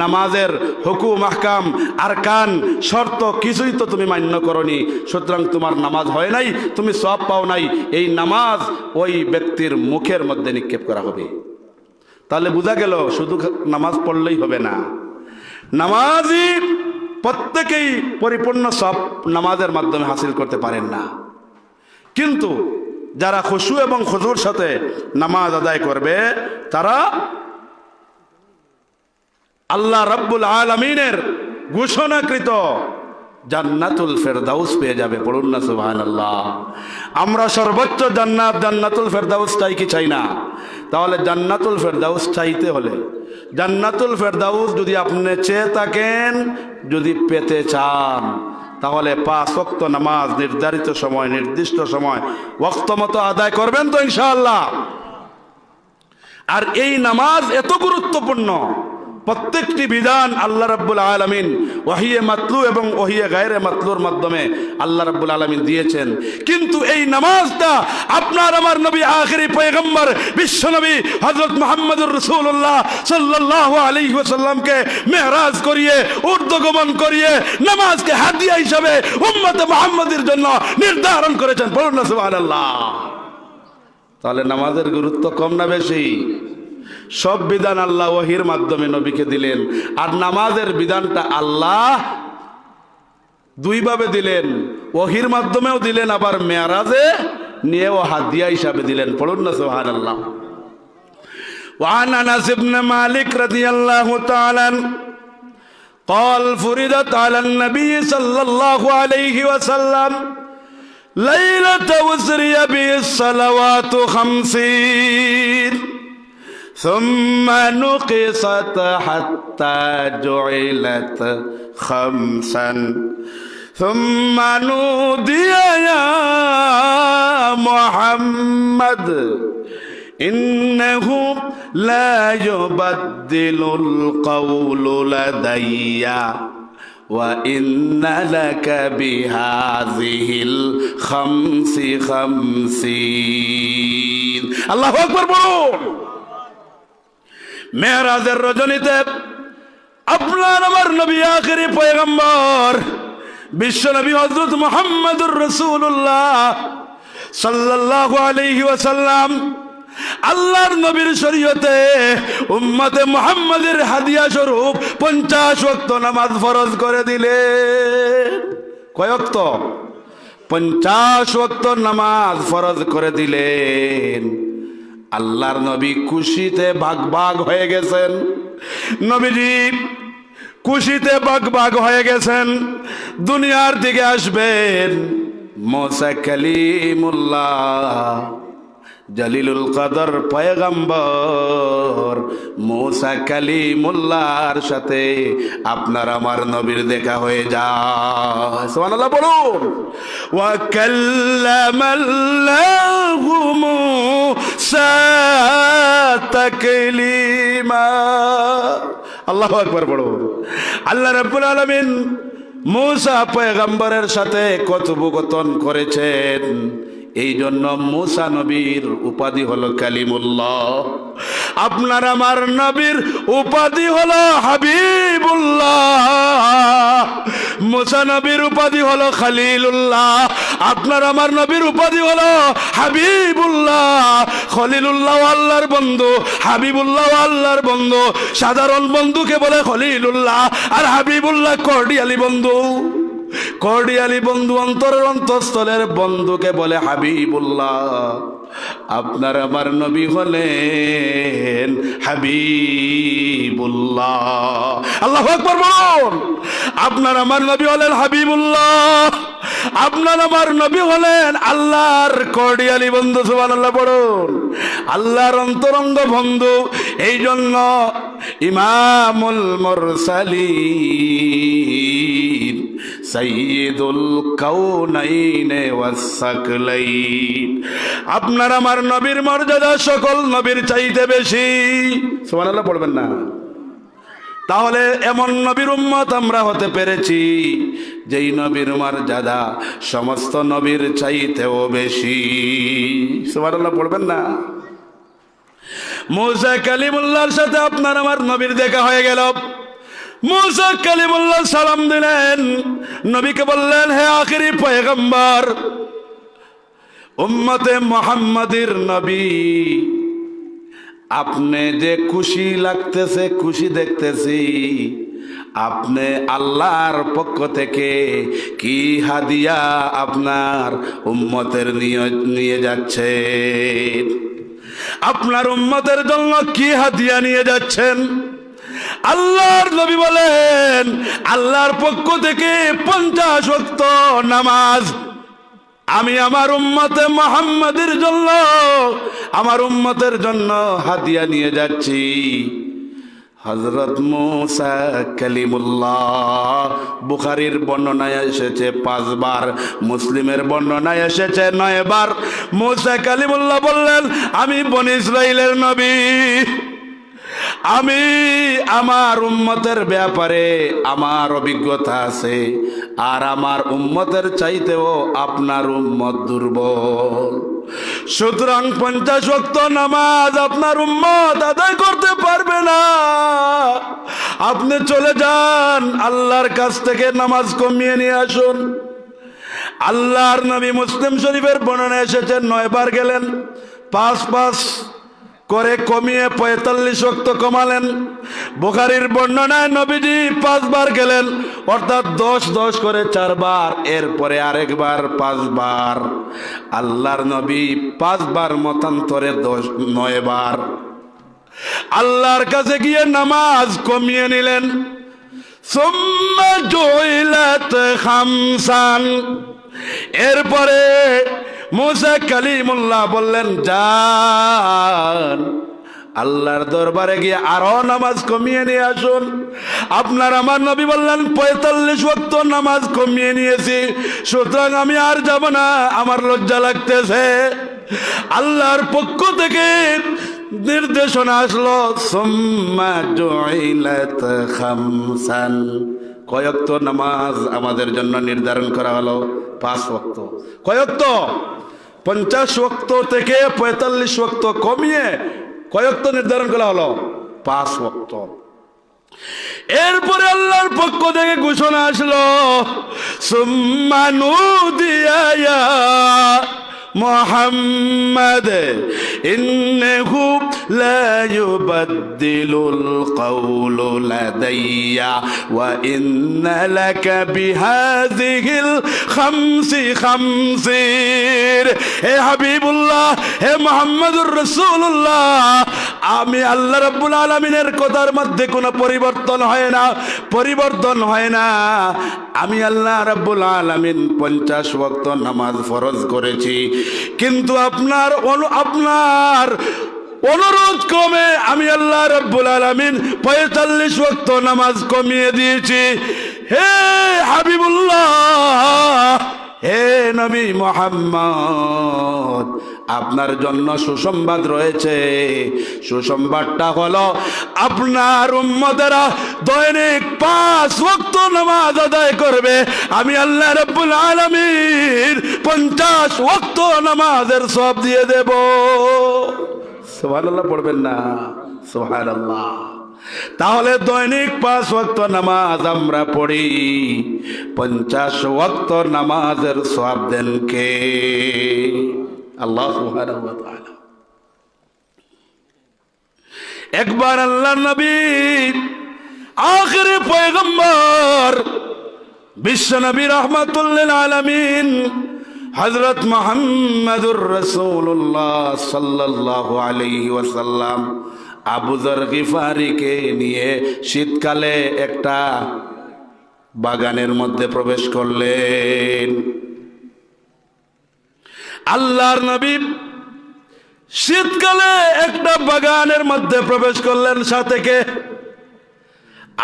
নামাজের হুকুম, আহকাম, আরকান, শর্ত কিছুই তো তুমি মান্য করনি, সুতরাং তোমার নামাজ হয় নাই, তুমি সওয়াব পাও নাই। এই নামাজ ওই ব্যক্তির মুখের মধ্যে নিক্ষেপ করা হবে। তাহলে বোঝা গেল শুধু নামাজ পড়লেই হবে না, নামাজি প্রত্যেকেই পরিপূর্ণ সব নামাজের মাধ্যমে হাসিল করতে পারেন না। কিন্তু যারা খুশু এবং খুজুর সাথে নামাজ আদায় করবে, তারা আল্লাহ রাব্বুল আলামিনের ঘোষণাকৃত জান্নাতুল ফেরদাউস পেয়ে যাবে। পড়ুন না সুবহানাল্লাহ। আমরা সর্বোচ্চ জান্নাত, জান্নাতুল ফেরদাউস চাই কি চাই না? তাহলে জান্নাতুল ফেরদাউস চাইতে হলে, জান্নাতুল ফেরদাউস যদি আপনি চেয়ে থাকেন, যদি পেতে চান, তাহলে 5 ওয়াক্ত নামাজ নির্ধারিত সময়, নির্দিষ্ট সময় ওয়াক্ত মতো আদায় করবেন তো ইনশাআল্লাহ। আর এই নামাজ এত গুরুত্বপূর্ণ, প্রত্যেকটি বিধান আল্লাহ রাব্বুল আলামিন ওয়াহিয়ে মাতলু এবং ওয়াহিয়ে গায়রে মাতলুর মাধ্যমে আল্লাহ রাব্বুল আলামিন দিয়েছেন। কিন্তু এই নামাজটা আপনার আমার নবী, আখিরি পয়গম্বর, বিশ্বনবী হযরত মুহাম্মদুর রাসূলুল্লাহ সাল্লাল্লাহু আলাইহি ওয়াসাল্লামকে মেহরাজ করিয়ে, ঊর্ধ্বগমন করিয়ে নামাজকে হাদিয়া হিসাবে উম্মতে মুহাম্মাদের জন্য নির্ধারণ করেছেন। বলুন না সুবহানাল্লাহ। তাহলে নামাজের গুরুত্ব কম না বেশি? সব বিধান আল্লাহ ওয়াহির মাধ্যমে নবীকে দিলেন, আর নামাজের বিধানটা আল্লাহ দুইভাবে দিলেন, ওয়াহির মাধ্যমেও দিলেন, আবার মেরাজে নিয়েও হাদিয়া হিসাবে দিলেন। পড়ুন না সুবহানাল্লাহ। وعن انس بن مالك رضي الله تعالى قال فرضت على النبي صلى الله عليه وسلم ليلة أسري به الصلوات 50 ثم نقصت حتى جعلت 5 ثم نودي يا محمد إنه لا يبدل القول لدي وإن لك بهذه 50 الله أكبر বলুন। মেরাজের রজনীতে আপনার আমার নবী, আখিরি পয়গম্বর, বিশ্ব নবী হযরত মুহাম্মদুর রাসূলুল্লাহ সাল্লাল্লাহু আলাইহি ওয়াসাল্লাম আল্লাহর নবীর শরীয়তে উম্মতে মুহাম্মাদের হাদিয়া স্বরূপ 50 ওয়াক্ত নামাজ ফরজ করে দিলেন। কয় ওয়াক্ত? 50 ওয়াক্ত নামাজ ফরজ করে দিলেন। আল্লাহর নবী খুশিতে ভাগ ভাগ হয়ে গেছেন। নবীজি খুশিতে ভাগ ভাগ হয়ে গেছেন। দুনিয়ার দিকে আসবেন মুসা কালিমুল্লাহ, জলিলুল কদর পয়গম্বর মুসা কালিমুল্লাহর সাথে আপনার আমার নবীর দেখা হয়ে যায়। সুবহানাল্লাহ বলুন। ওয়া কাল্লামাল্লাহু মুসা তাকলিমা। আল্লাহু আকবার বলুন। আল্লাহ রাব্বুল আলামিন মুসা পয়গম্বরের সাথে কথোপকথন করেছেন। এই জন্য মুসা নবীর উপাধি হলো কালিমুল্লাহ, আপনার আমার নবীর উপাধি হলো হাবিবুল্লাহ, মুসা নবীর উপাধি হলো খলিলুল্লাহ, আপনার আমার নবীর উপাধি হলো হাবিবুল্লাহ। খলিলুল্লাহ আল্লাহর বন্ধু, হাবিবুল্লাহ আল্লাহর বন্ধু। সাধারণ বন্ধুকে বলে খলিলুল্লাহ, আর হাবিবুল্লাহ কর্ডিয়ালি বন্ধু। কর্ডিয়ালি বন্ধু, অন্তরের অন্তঃস্থলের বন্ধুকে বলে হাবিবুল্লাহ। আপনার আমার নবী হলেন হাবিবুল্লাহ। আল্লাহু আকবার বলুন। আপনার আমার নবী হলেন হাবিবুল্লাহ, আপনার আমার নবী হলেন আল্লাহর কর্ডিয়ালি বন্ধু। সুবহানাল্লাহ পড়ুন। আল্লাহর অন্তরঙ্গ বন্ধু। এই জন্য ইমামুল মুরসালিন সাইয়্যিদুল কাউনাইন ওয়াস সাকলাইন, আপনার আমার নবীর মর্যাদা সকল নবীর চাইতে বেশি। সুবহানাল্লাহ পড়বেন না? তাহলে এমন নবীর উম্মত আমরা হতে পেরেছি যেই নবীর মর্যাদা সমস্ত নবীর চাইতেও বেশি। সুবহানাল্লাহ পড়বেন না? মুসা কালিমুল্লাহর সাথে আপনার আমার নবীর দেখা হয়ে গেল। মুসা কালিমুল্লাহ সালাম দিলেন, নবীকে বললেন, হে আখিরি পয়গম্বর, উম্মতে মুহাম্মাদির নবী, আপনি যে খুশি লাগতেছে, খুশি দেখতেছি, আপনি আল্লাহর পক্ষ থেকে কি হাদিয়া আপনার উম্মতের নিয়ে যাচ্ছেন? আপনার উম্মতের জন্য কি হাদিয়া নিয়ে যাচ্ছেন? আল্লাহর নবী বলেন, আল্লাহর পক্ষ থেকে 50 ওয়াক্ত নামাজ আমি আমার উম্মতে মুহাম্মাদের জন্য, আমার উম্মতের জন্য হাদিয়া নিয়ে যাচ্ছি। হযরত মুসা কালিমুল্লাহ, বুখারীর বর্ণনায় এসেছে 5 বার, মুসলিমের বর্ণনায় এসেছে 9 বার। মুসা কালিমুল্লাহ বললেন, আমি বনী ইসরাইলের নবী, আমি আমার উম্মতের ব্যাপারে আমার অভিজ্ঞতা আছে, আর আমার উম্মতের চাইতেও আপনার উম্মত দুর্বল। সুতরাং 50 ওয়াক্ত নামাজ আপনার উম্মত আদায় করতে পারবে না। আপনি চলে যান, আল্লাহর কাছ থেকে নামাজ কমিয়ে নিয়ে আসুন। আল্লাহর নবী মুসলিম শরীফের বর্ণনা এসেছে 9 বার গেলেন, 5 করে কমিয়ে 45 ওয়াক্ত কমালেন। বুখারীর বর্ণনায় নবীজি 5 বার গেলেন, অর্থাৎ 10 করে 4 বার, এরপরে আরেকবার 5 বার। আল্লাহর নবী 5 বার মতান্তরে 9 বার আল্লাহর কাছে গিয়ে নামাজ কমিয়ে নিলেন। সুম্মা জুইলাত খামসান, এরপরে মুসা কালিমুল্লাহ বললেন, যান আল্লাহর দরবারে গিয়ে আরো নামাজ কমিয়ে নিয়ে আসুন। আপনার আমার নবী বললেন, 45 ওয়াক্ত নামাজ কমিয়ে নিয়েছি, সুতরাং আমি আর যাব না, আমার লজ্জা লাগতেছে। আল্লাহর পক্ষ থেকে নির্দেশনা আসলো, সুম্মা জুইলাত খামসান, কয়ক্ত নামাজ আমাদের জন্য নির্ধারণ করা হলো? 5 ওয়াক্ত। কয়ক্ত? 50 ওয়াক্ত থেকে 45 ওয়াক্ত কমিয়ে কয়ক্ত নির্ধারণ করা হলো? 5 ওয়াক্ত। এরপরে আল্লাহর পক্ষ থেকে ঘোষণা আসলো, সুম্মা নুদিয়া ইয়া মুহাম্মদ ইন্নাহু লা ইউবাদদিলুল কাওলু লাদাইয়া ওয়া ইন্না লাকা বিহাযিহিল খামসি খামসির। হে হাবিবুল্লাহ, হে মুহাম্মদুর রাসূলুল্লাহ, আমি আল্লাহ রাব্বুল আলামিনের কথার মধ্যে কোনো পরিবর্তন হয় না, পরিবর্তন হয় না। আমি আল্লাহ রাব্বুল আলামিন 50 ওয়াক্ত নামাজ ফরজ করেছি, কিন্তু আপনার অনুরোধ ক্রমে আমি আল্লাহ রাব্বুল আলামিন 45 ওয়াক্ত নামাজ কমিয়ে দিয়েছি। হে হাবিবুল্লাহ, হে নবী মুহাম্মদ, আপনার জন্য সুসংবাদ রয়েছে। সুসংবাদটা হলো আপনার উম্মতেরা দৈনিক 5 ওয়াক্ত নামাজ আদায় করবে। আমি আল্লাহ রাব্বুল আলামিন 50 ওয়াক্ত নামাজের সওয়াব দিয়ে দেব। সুবহানাল্লাহ পড়বেন না? সুবহানাল্লাহ। তাহলে দৈনিক 5 ওয়াক্ত নামাজ আমরা পড়ি, 50 ওয়াক্ত নামাজের সওয়াব দেন কে? আল্লাহ সুবহানাহু ওয়া তাআলা। একবার আল্লাহর নবী আখিরি পয়গম্বর বিশ্ব নবী রাহমাতুল লিল আলামিন হযরত মুহাম্মদুর রাসূলুল্লাহ সাল্লাল্লাহু আলাইহি ওয়াসাল্লাম আবু যর গিফারিকে নিয়ে শীতকালে একটা বাগানের মধ্যে প্রবেশ করলেন। আল্লাহর নবী শীতকালে একটা বাগানের মধ্যে প্রবেশ করলেন। সাথে কে?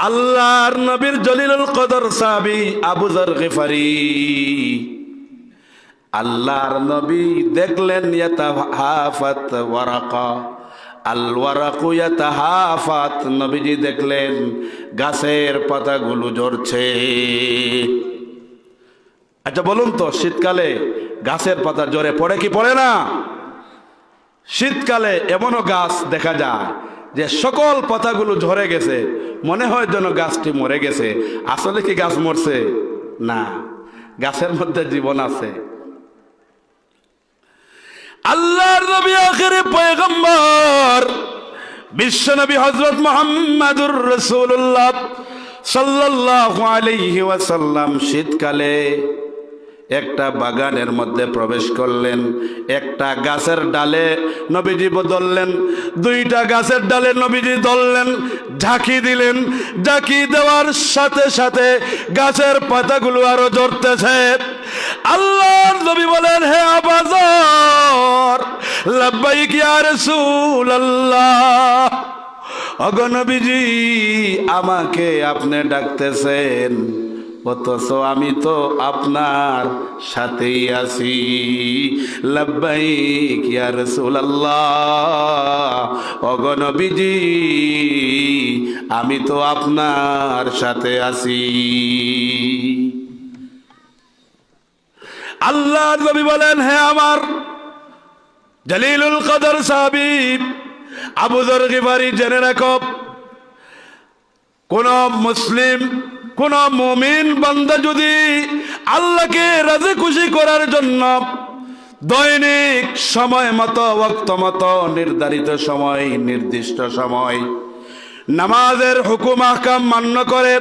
আল্লাহর নবীর জলিলুল কদর সাহাবী আবু যর গিফারি। আল্লাহর নবী দেখলেন ইয়াতাহাফাত ওয়ারাকা, আল ওয়ারাকু ইয়াতাহাফাত, নবীজি দেখলেন গাছের পাতাগুলো ঝরছে। আচ্ছা বলুন তো, শীতকালে গাছের পাতা ঝরে পড়ে কি পড়ে না? শীতকালে এমনও গাছ দেখা যায় যে সকল পাতাগুলো ঝরে গেছে, মনে হয় যেন গাছটি মরে গেছে। আসলে কি গাছ মরছে? না, গাছের মধ্যে জীবন আছে। আল্লাহর নবী আখিরি পয়গম্বর বিশ্ব নবী হযরত মুহাম্মদুর রাসূলুল্লাহ সাল্লাল্লাহু আলাইহি ওয়াসাল্লাম শীতকালে একটা বাগানের মধ্যে প্রবেশ করলেন। একটা গাছের ডালে নবীজি ধরলেন, 2টা গাছের ডালে নবীজি ধরলেন, ঝাঁকি দিলেন। ঝাঁকি দেওয়ার সাথে সাথে গাছের পাতাগুলো আরো ঝরতেছে। আল্লাহর নবী বলেন, হে আবু যর, লাব্বাইক ইয়া রাসূলুল্লাহ। ওগো নবীজি, আমাকে আপনি ডাকতেছেন, অথচ আমি তো আপনার সাথেই আছি। লাব্বাইক ইয়া রাসূলুল্লাহ। ওগো নবীজি, আমি তো আপনার সাথে আছি। আল্লাহর নবী বলেন, হে আমার জলিলুল কদর সাহাবী আবু যর গিফারি, জেনে রাখো, কোন মুসলিম, কোন মুমিন বান্দা যদি আল্লাহকে রাজি খুশি করার জন্য দৈনিক সময় মতো, ওয়াক্ত মতো, নির্ধারিত সময়, নির্দিষ্ট সময় নামাজের হুকুম আহকাম মান্য করে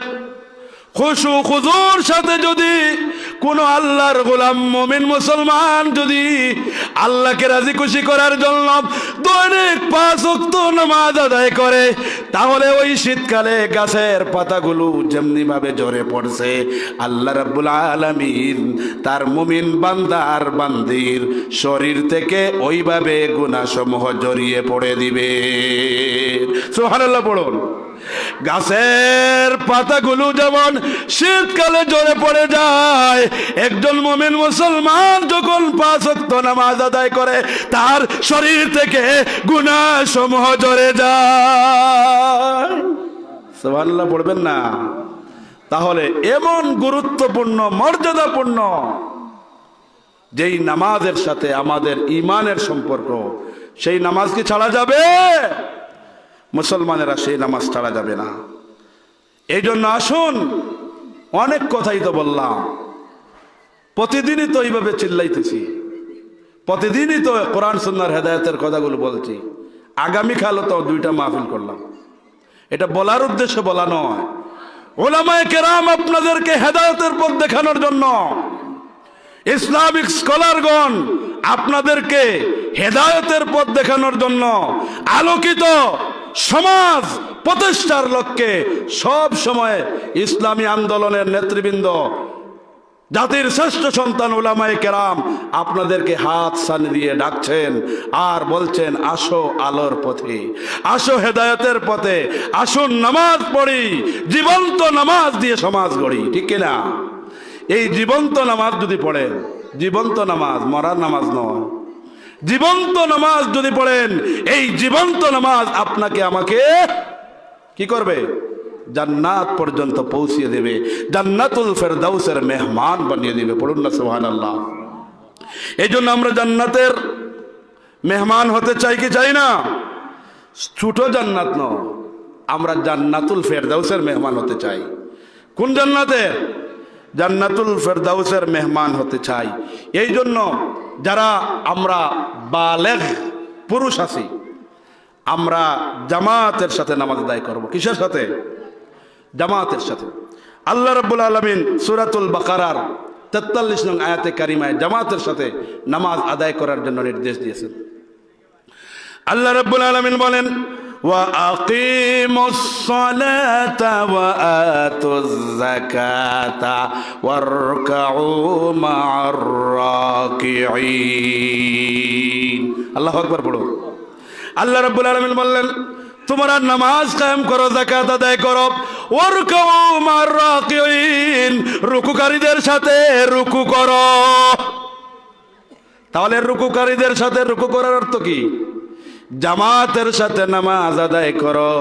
খুশু খুজুর সাথে যদি কোন আল্লাহর গোলাম মুমিন মুসলমান যদি আল্লাহকে রাজি খুশি করার জন্য দৈনিক 5 ওয়াক্ত নামাজ আদায় করে, তাহলে ওই শীতকালে গাছের পাতাগুলো যেমনি ভাবে ঝরে পড়ছে, আল্লাহ রাব্বুল আলামিন তার মুমিন বান্দার বান্দির শরীর থেকে ওইভাবে গুনাহসমূহ জড়িয়ে পড়ে দিবে। সুবহানাল্লাহ পড়ুন। গাছের পাতাগুলো যেমন শীতকালে ঝরে পড়ে যায়, একজন মুমিন মুসলমান যখন 5 ওয়াক্ত নামাজ আদায় করে তার শরীর থেকে গুনাহসমূহ ঝরে যায়। সুবহানাল্লাহ পড়বেন না? তাহলে এমন গুরুত্বপূর্ণ, মর্যাদাপূর্ণ যেই নামাজের সাথে আমাদের ঈমানের সম্পর্ক, সেই নামাজ কি ছাড়া যাবে? মুসলমানেরা সেই নামাজ ছাড়া যাবে না। এই জন্য আসুন, অনেক কথাই তো বললাম, প্রতিদিনই তো এইভাবে চিল্লাইতেছি, প্রতিদিনই তো কোরআন সুন্নাহর হেদায়েতের কথাগুলো বলছি। আগামীকালও তো 2টা মাহফিল করলাম। এটা বলার উদ্দেশ্যে বলা নয়, উলামায়ে কেরাম আপনাদেরকে হেদায়েতের পথ দেখানোর জন্য, ইসলামিক স্কলারগণ আপনাদেরকে হেদায়েতের পথ দেখানোর জন্য, আলোকিত সমাজ প্রতিষ্ঠার লক্ষ্যে সব সময় ইসলামী আন্দোলনের নেতৃবৃন্দ, জাতির শ্রেষ্ঠ সন্তান উলামায়ে কেরাম আপনাদেরকে হাত সানি দিয়ে ডাকছেন আর বলছেন, আসো আলোর পথে, আসো হেদায়েতের পথে, আসুন নামাজ পড়ি, জীবন্ত নামাজ দিয়ে সমাজ গড়ি। ঠিক কিনা? এই জীবন্ত নামাজ যদি পড়েন, জীবন্ত নামাজ, মরার নামাজ নয়, জীবন্ত নামাজ যদি পড়েন, এই জীবন্ত নামাজ আপনাকে আমাকে কি করবে? জান্নাত পর্যন্ত পৌঁছিয়ে দেবে, জান্নাতুল ফেরদাউসের মেহমান বানিয়ে দেবে। পড়ুন না সুবহানাল্লাহ। এই জন্য আমরা জান্নাতের মেহমান হতে চাই কি চাই না? ছোট জান্নাত নয়, আমরা জান্নাতুল ফেরদাউসের মেহমান হতে চাই। কোন জান্নাতের? জান্নাতুল ফেরদাউসের মেহমান হতে চাই। এই জন্য যারা আমরা বালেগ পুরুষ আছি, আমরা জামাতের সাথে নামাজ আদায় করব। কিসের সাথে? জামাতের সাথে। আল্লাহ রাব্বুল আলামিন সূরাতুল বাকারার 43 নং আয়াতে কারিমায় জামাতের সাথে নামাজ আদায় করার জন্য নির্দেশ দিয়েছেন। আল্লাহ রাব্বুল আলামিন বলেন, ওয়া আকিমুস সালাতা ওয়া আতুজ যাকাতা ওয়ারকাউ মা'আর রাকিঈন। আল্লাহু আকবার পড়ো। আল্লাহ রাব্বুল আলামিন বললেন, তোমরা নামাজ কায়েম করো, যাকাত আদায় করো, ওয়ারকাউ মা'আর রাকিঈন, রুকুকারীদের সাথে রুকু করো। তাহলে রুকুকারীদের সাথে রুকু করার অর্থ কি? জামাতের সাথে নামাজ আদায় করো।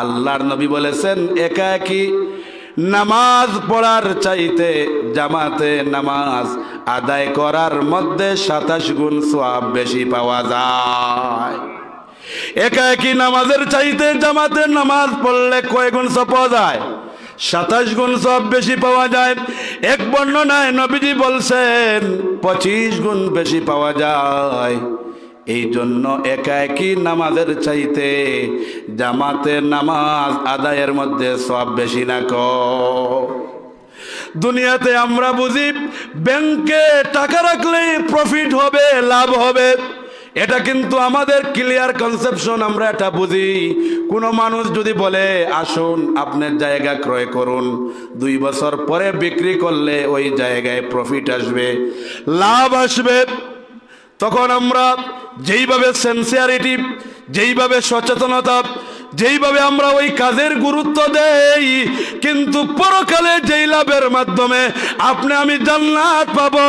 আল্লাহর নবী বলেছেন, একাকী নামাজ পড়ার চাইতে জামাতে নামাজ আদায় করার মধ্যে 27 গুণ সওয়াব বেশি পাওয়া যায়। একাকী নামাজের চাইতে জামাতে নামাজ পড়লে কয় গুণ সওয়াব পাওয়া যায়? 27 গুণ সওয়াব বেশি পাওয়া যায়। এক বর্ণনায় নবীজি বলছেন 25 গুণ বেশি পাওয়া যায়। এই জন্য একাকী নামাজের চাইতে জামাতে নামাজ আদায়ের মধ্যে সওয়াব বেশি না কম। দুনিয়াতে আমরা বুঝি ব্যাংকে টাকা রাখলেই প্রফিট হবে, লাভ হবে। এটা কিন্তু আমাদের ক্লিয়ার কনসেপশন, আমরা এটা বুঝি। কোনো মানুষ যদি বলে আসুন আপনার জায়গা ক্রয় করুন, 2 বছর পরে বিক্রি করলে ওই জায়গায় প্রফিট আসবে, লাভ আসবে, তখন আমরা যেইভাবে সিনসিয়ারিটি, যেইভাবে সচেতনতা, যেইভাবে আমরা ওই কাজের গুরুত্ব দেই, কিন্তু পরকালে যেই লাভের মাধ্যমে আপনি আমি জান্নাত পাবো,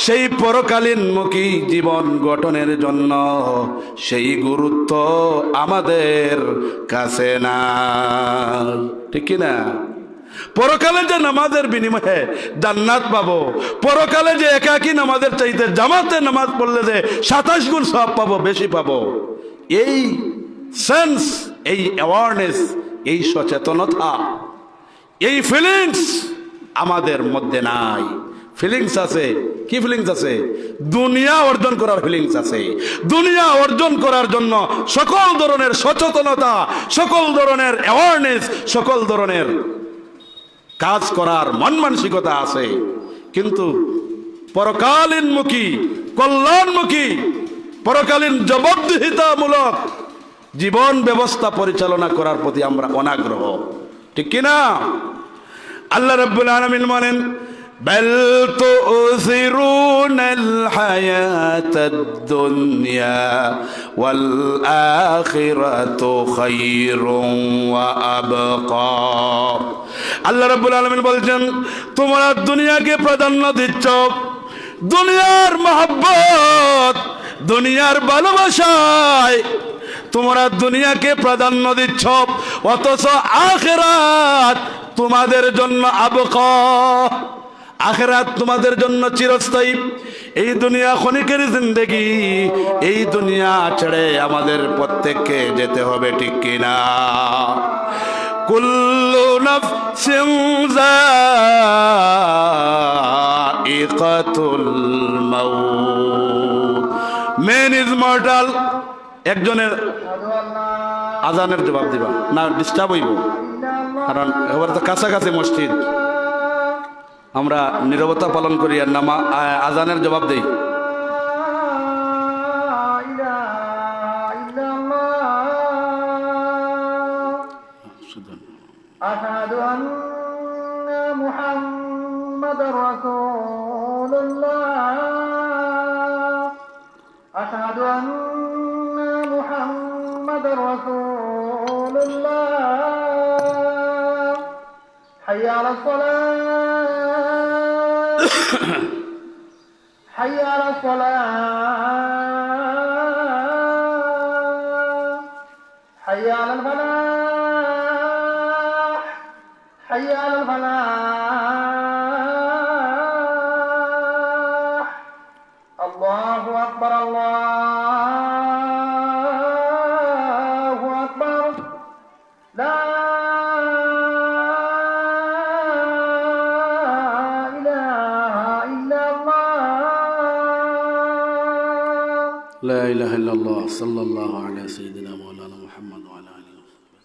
সেই পরকালীনমুখী জীবন গঠনের জন্য সেই গুরুত্ব আমাদের কাছে না। ঠিক কি না? পরকালে যে নামাজের বিনিময়ে জান্নাত পাবো, পরকালে যে একাকী নামাজের চাইতে জামাতে নামাজ পড়লে যে 27 গুণ সওয়াব পাবো, বেশি পাবো, এই সেন্স, এই অ্যাওয়ারনেস, এই সচেতনতা, এই ফিলিংস আমাদের মধ্যে নাই। ফিলিংস আছে, কি ফিলিংস আছে? দুনিয়া অর্জন করার ফিলিংস আছে। দুনিয়া অর্জন করার জন্য সকল ধরনের সচেতনতা, সকল ধরনের অ্যাওয়ারনেস, সকল ধরনের কাজ করার মন মানসিকতা আছে, কিন্তু পরকালীনমুখী, কল্যাণমুখী, পরকালীন জবাবদিহিতামূলক জীবন ব্যবস্থা পরিচালনা করার প্রতি আমরা অনাগ্রহ। ঠিক কিনা? আল্লাহ রাব্বুল আলামিন বলেন, বাল তুসিরুনাল হায়াতাদ দুনিয়া ওয়াল আখিরাতু খায়রুন ওয়া আবকা। আল্লাহ রাব্বুল আলামিন বলছেন, তোমরা দুনিয়াকে প্রাধান্য দিচ্ছ, দুনিয়ার মহব্বত, দুনিয়ার ভালোবাসায় তোমরা দুনিয়াকে প্রাধান্য দিচ্ছ, অথচ আখিরাত তোমাদের জন্য আবকা, আখিরাত তোমাদের জন্য চিরস্থায়ী। এই দুনিয়া ক্ষণিকের জিন্দেগি, এই দুনিয়া ছেড়ে আমাদের প্রত্যেককে যেতে হবে। ঠিক কিনা? কুল্লু নাফসিন যায়িকাতুল মাউত, ম্যান ইজ মর্টাল। একজনের আজানের জবাব দিবা না, ডিস্টার্ব হইব, কারণ এবার তো কাছাকাছি মসজিদ, আমরা নীরবতা পালন করি আর আজানের জবাব দেই। আশহাদু আন্না মুহাম্মাদার রাসূলুল্লাহ, আশহাদু আন্না মুহাম্মাদার রাসূলুল্লাহ, হাইয়া আলাস সালাহ, হাইয়া আলাস সালাহ। حي على الفلاح حي على الفلاح الله أكبر الله أكبر لا إله إلا الله لا إله إلا الله صلى الله على سيدنا مولانا محمد وعلى آله وصحبه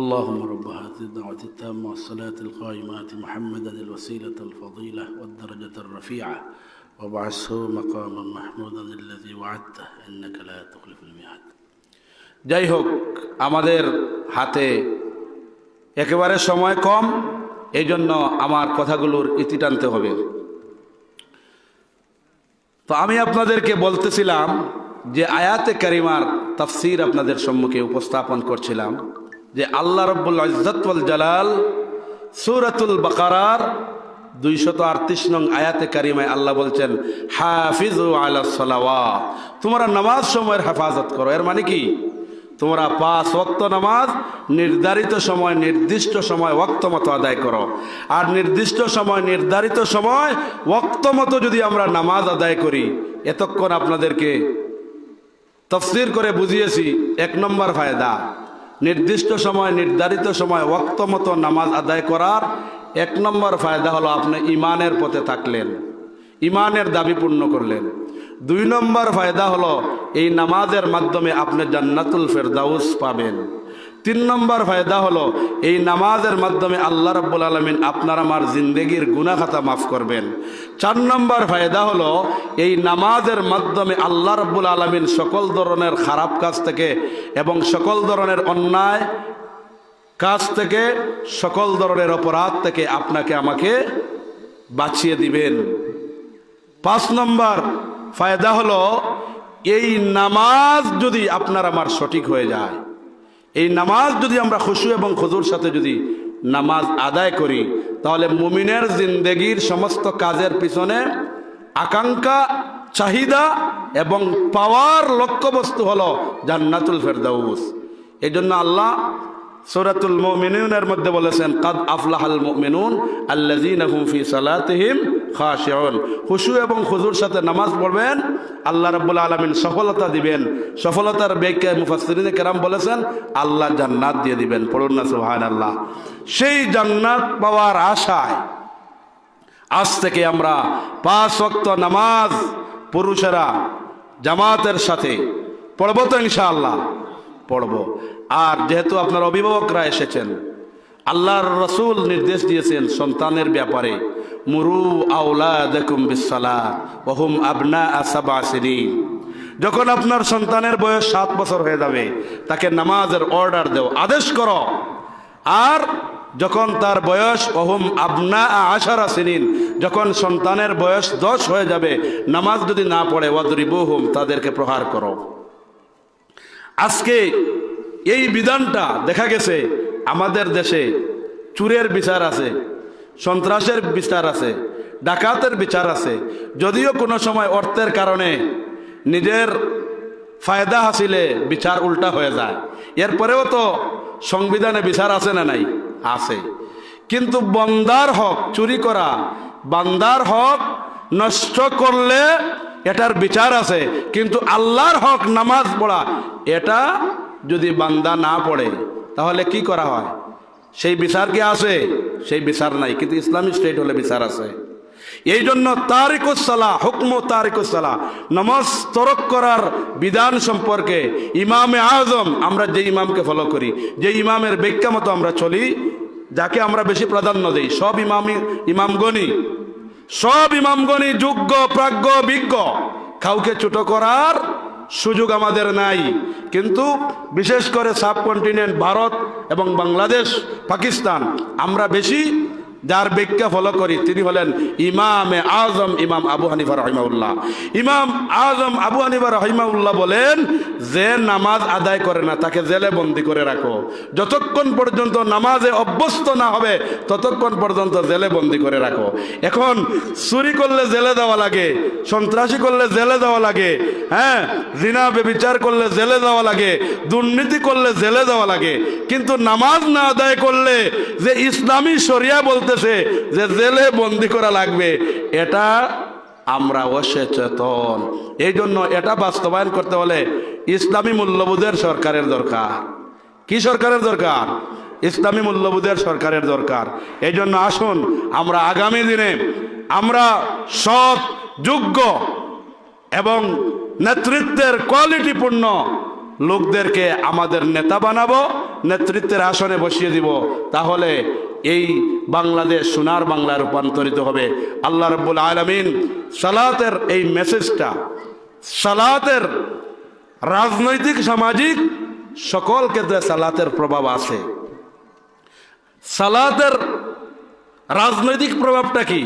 اللهم رب هذه الدعوة التامة والصلاة القائمة محمدا الوسيلة الفضيلة والدرجة الرفيعة وابعثه مقاما محمودا الذي وعدته إنك لا تخلف الميعاد যাই হোক আমাদের হাতে একেবারে সময় কম এই জন্য আমার কথাগুলোর ইতি টানতে হবে তো আমি আপনাদেরকে বলতেছিলাম যে আয়াতে কারিমার তাফসীর আপনাদের সম্মুখে উপস্থাপন করছিলাম যে আল্লাহ রাব্বুল ইজ্জত ওয়াল জালাল সূরাতুল বাকারার 238 নং আয়াতে কারিমায় আল্লাহ বলছেন হাফিজু আলাস সালাওয়াত তোমরা নামাজ সময়ের হেফাজত করো এর মানে কি তোমরা 5 ওয়াক্ত নামাজ নির্ধারিত সময় নির্দিষ্ট সময় ওয়াক্ত মতো আদায় করো আর নির্দিষ্ট সময় নির্ধারিত সময় ওয়াক্ত মতো যদি আমরা নামাজ আদায় করি এতক্ষণ আপনাদেরকে তাফসীর করে বুঝিয়েছি 1 নম্বর ফায়দা নির্দিষ্ট সময় নির্ধারিত সময় ওয়াক্ত মতো নামাজ আদায় করার 1 নম্বর ফায়দা হলো আপনি ঈমানের পথে থাকলেন ঈমানের দাবি পূর্ণ করলেন 2 নম্বর ফায়দা হলো এই নামাজের মাধ্যমে আপনি জান্নাতুল ফেরদাউস পাবেন 3 নম্বর ফায়দা হলো এই নামাজের মাধ্যমে আল্লাহ রাব্বুল আলামিন আপনার আমার জিন্দেগির গুনাহ খাতা মাফ করবেন 4 নম্বর ফায়দা হলো এই নামাজের মাধ্যমে আল্লাহ রাব্বুল আলামিন সকল ধরনের খারাপ কাজ থেকে এবং সকল ধরনের অন্যায় কাজ থেকে সকল ধরনের অপরাধ থেকে আপনাকে আমাকে বাঁচিয়ে দিবেন 5 নম্বর ফায়দা হলো এই নামাজ যদি আপনার আমার সঠিক হয়ে যায় এই নামাজ যদি আমরা খুশু এবং খুজুর সাথে যদি নামাজ আদায় করি তাহলে মুমিনের জিন্দেগির সমস্ত কাজের পিছনে আকাঙ্ক্ষা চাহিদা এবং পাওয়ার লক্ষ্যবস্তু হলো জান্নাতুল ফেরদাউস এই জন্য আল্লাহ সূরাতুল মুমিনুনের মধ্যে বলেছেন কাদ আফলাহাল মুমিনুন আল্লাযীনা হুম ফি সালাতিহিম খাশিউন খুশু এবং খুজুর সাথে নামাজ পড়বেন আল্লাহ রাব্বুল আলামিন সফলতা দিবেন সফলতার ব্যাখ্যায় মুফাসসিরিন কেরাম বলেছেন আল্লাহ জান্নাত দিয়ে দিবেন পড়ুন না সুবহানাল্লাহ সেই জান্নাত পাওয়ার আশায় আজ থেকে আমরা 5 ওয়াক্ত নামাজ পুরুষেরা জামাতের সাথে পড়ব তো ইনশাআল্লাহ পড়ব আর যেহেতু আপনার অভিভাবকরা এসেছেন আল্লাহর রাসূল নির্দেশ দিয়েছেন সন্তানের ব্যাপারে মুরু আওলাদাকুম বিসসালাত ওয়া হুম আবনাআ 7 সিনিন যখন আপনার সন্তানের বয়স 7 বছর হয়ে যাবে তাকে নামাজের অর্ডার দাও আদেশ করো আর যখন তার বয়স ওয়া হুম আবনাআ 10 সিনিন যখন সন্তানের বয়স 10 হয়ে যাবে নামাজ যদি না পড়ে ওয়াদরিবুহুম তাদেরকে প্রহার করো আজকে এই বিধানটা দেখা গেছে আমাদের দেশে চুরের বিচার আছে সন্ত্রাসের বিচার আছে ডাকাতের বিচার আছে যদিও কোনো সময় অর্থের কারণে নিজের ফায়দা হাসিলে বিচার উল্টা হয়ে যায় এরপরেও তো সংবিধানে বিচার আছে না নাই আছে কিন্তু বান্দার হক চুরি করা বান্দার হক নষ্ট করলে এটার বিচার আছে কিন্তু আল্লাহর হক নামাজ পড়া এটা যদি বান্দা না পড়ে তাহলে কি করা হয় সেই বিচার কি আছে সেই বিচার নাই কিন্তু ইসলামী স্টেট হলে বিচার আছে এই জন্য তারিকুস সালাহ হুকম তারিকুস সালাহ নামাজ তরক করার বিধান সম্পর্কে ইমামে আজম আমরা যে ইমামকে ফলো করি যে ইমামের ব্যাখ্যা মতো আমরা চলি যাকে আমরা বেশি প্রাধান্য দেই সব ইমামগণই যোগ্য প্রাজ্ঞ বিজ্ঞ কাউকে ছোট করার সুযোগ আমাদের নাই কিন্তু বিশেষ করে সাবকন্টিনেন্ট ভারত এবং বাংলাদেশ পাকিস্তান আমরা বেশি যার ব্যাখ্যা ফলো করি তিনি হলেন ইমামে আজম ইমাম আবু হানিফা রহিমাউল্লাহ। ইমাম আজম আবু হানিফা রহিমাউল্লাহ বলেন, যে নামাজ আদায় করে না তাকে জেলে বন্দি করে রাখো, যতক্ষণ পর্যন্ত নামাজে অভ্যস্ত না হবে ততক্ষণ পর্যন্ত জেলে বন্দি করে রাখো। এখন চুরি করলে জেলে দেওয়া লাগে, সন্ত্রাসী করলে জেলে দেওয়া লাগে, হ্যাঁ, জিনা ব্যভিচার করলে জেলে দেওয়া লাগে, দুর্নীতি করলে জেলে দেওয়া লাগে, কিন্তু নামাজ না আদায় করলে যে ইসলামী শরিয়া বলতেছে যে জেলে বন্দি করা লাগবে, এটা আমরা অসচেতন। এই জন্য এটা বাস্তবায়ন করতে হলে ইসলামী মূল্যবোধের সরকারের দরকার। কি সরকারের দরকার? ইসলামী মূল্যবোধের সরকারের দরকার। এই জন্য আসুন আমরা আগামী দিনে আমরা সৎ, যোগ্য এবং নেতৃত্বের কোয়ালিটিপূর্ণ লোকদেরকে আমাদের নেতা বানাবো, নেতৃত্বের আসনে বসিয়ে দিব। তাহলে এই বাংলাদেশ সোনার বাংলা রূপান্তরিত হবে। আল্লাহ রাব্বুল আলামিন সালাতের এই মেসেজটা, সালাতের রাজনৈতিক সামাজিক সকল ক্ষেত্রে সালাতের প্রভাব আছে। সালাতের রাজনৈতিক প্রভাবটা কি?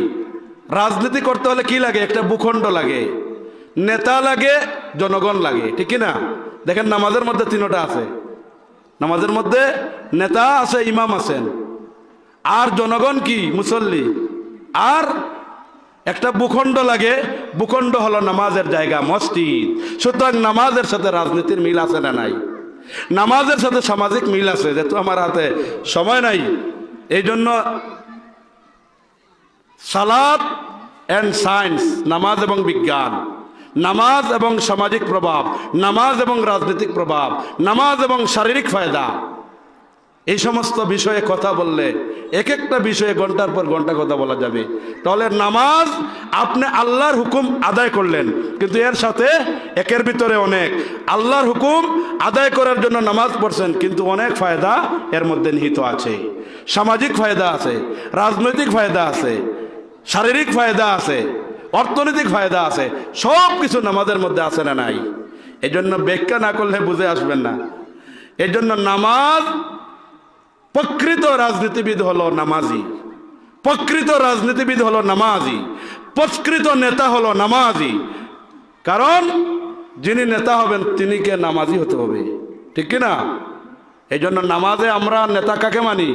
রাজনীতি করতে হলে কি লাগে? একটা ভূখণ্ড লাগে, নেতা লাগে, জনগণ লাগে, ঠিক না? দেখেন নামাজের মধ্যে তিনটা আছে। নামাজের মধ্যে নেতা আছে, ইমাম আছেন, আর জনগণ কি? মুসল্লি। আর একটা ভূখণ্ড লাগে, ভূখণ্ড হলো নামাজের জায়গা, মসজিদ। সুতরাং নামাজের সাথে রাজনীতির মিল আছে না নাই? নামাজের সাথে সামাজিক মিল আছে, যেহেতু আমার হাতে সময় নাই। এই জন্য সালাত অ্যান্ড সায়েন্স, নামাজ এবং বিজ্ঞান, নামাজ এবং সামাজিক প্রভাব, নামাজ এবং রাজনৈতিক প্রভাব, নামাজ এবং শারীরিক ফায়দা, এই সমস্ত বিষয়ে কথা বললে এক একটা বিষয়ে ঘন্টার পর ঘন্টা কথা বলা যাবে। তাহলে নামাজ আপনি আল্লাহর হুকুম আদায় করলেন, কিন্তু এর সাথে একের ভিতরে অনেক, আল্লাহর হুকুম আদায় করার জন্য নামাজ পড়ছেন, কিন্তু অনেক ফায়দা এর মধ্যে নিহিত আছে। সামাজিক ফায়দা আছে, রাজনৈতিক ফায়দা আছে, শারীরিক ফায়দা আছে, অর্থনৈতিক ফায়দা আছে, সব কিছু নামাজের মধ্যে আছে না নাই? এই জন্য ব্যাখ্যা না করলে বুঝে আসবেন না। এই জন্য নামাজ, প্রকৃত রাজনীতিবিদ হলো নামাজি, প্রকৃত রাজনীতিবিদ হলো নামাজি, প্রকৃত নেতা হলো নামাজি। কারণ যিনি নেতা হবেন তিনি কে নামাজি হতে হবে, ঠিক কিনা? এই জন্য নামাজে আমরা নেতা কাকে মানি?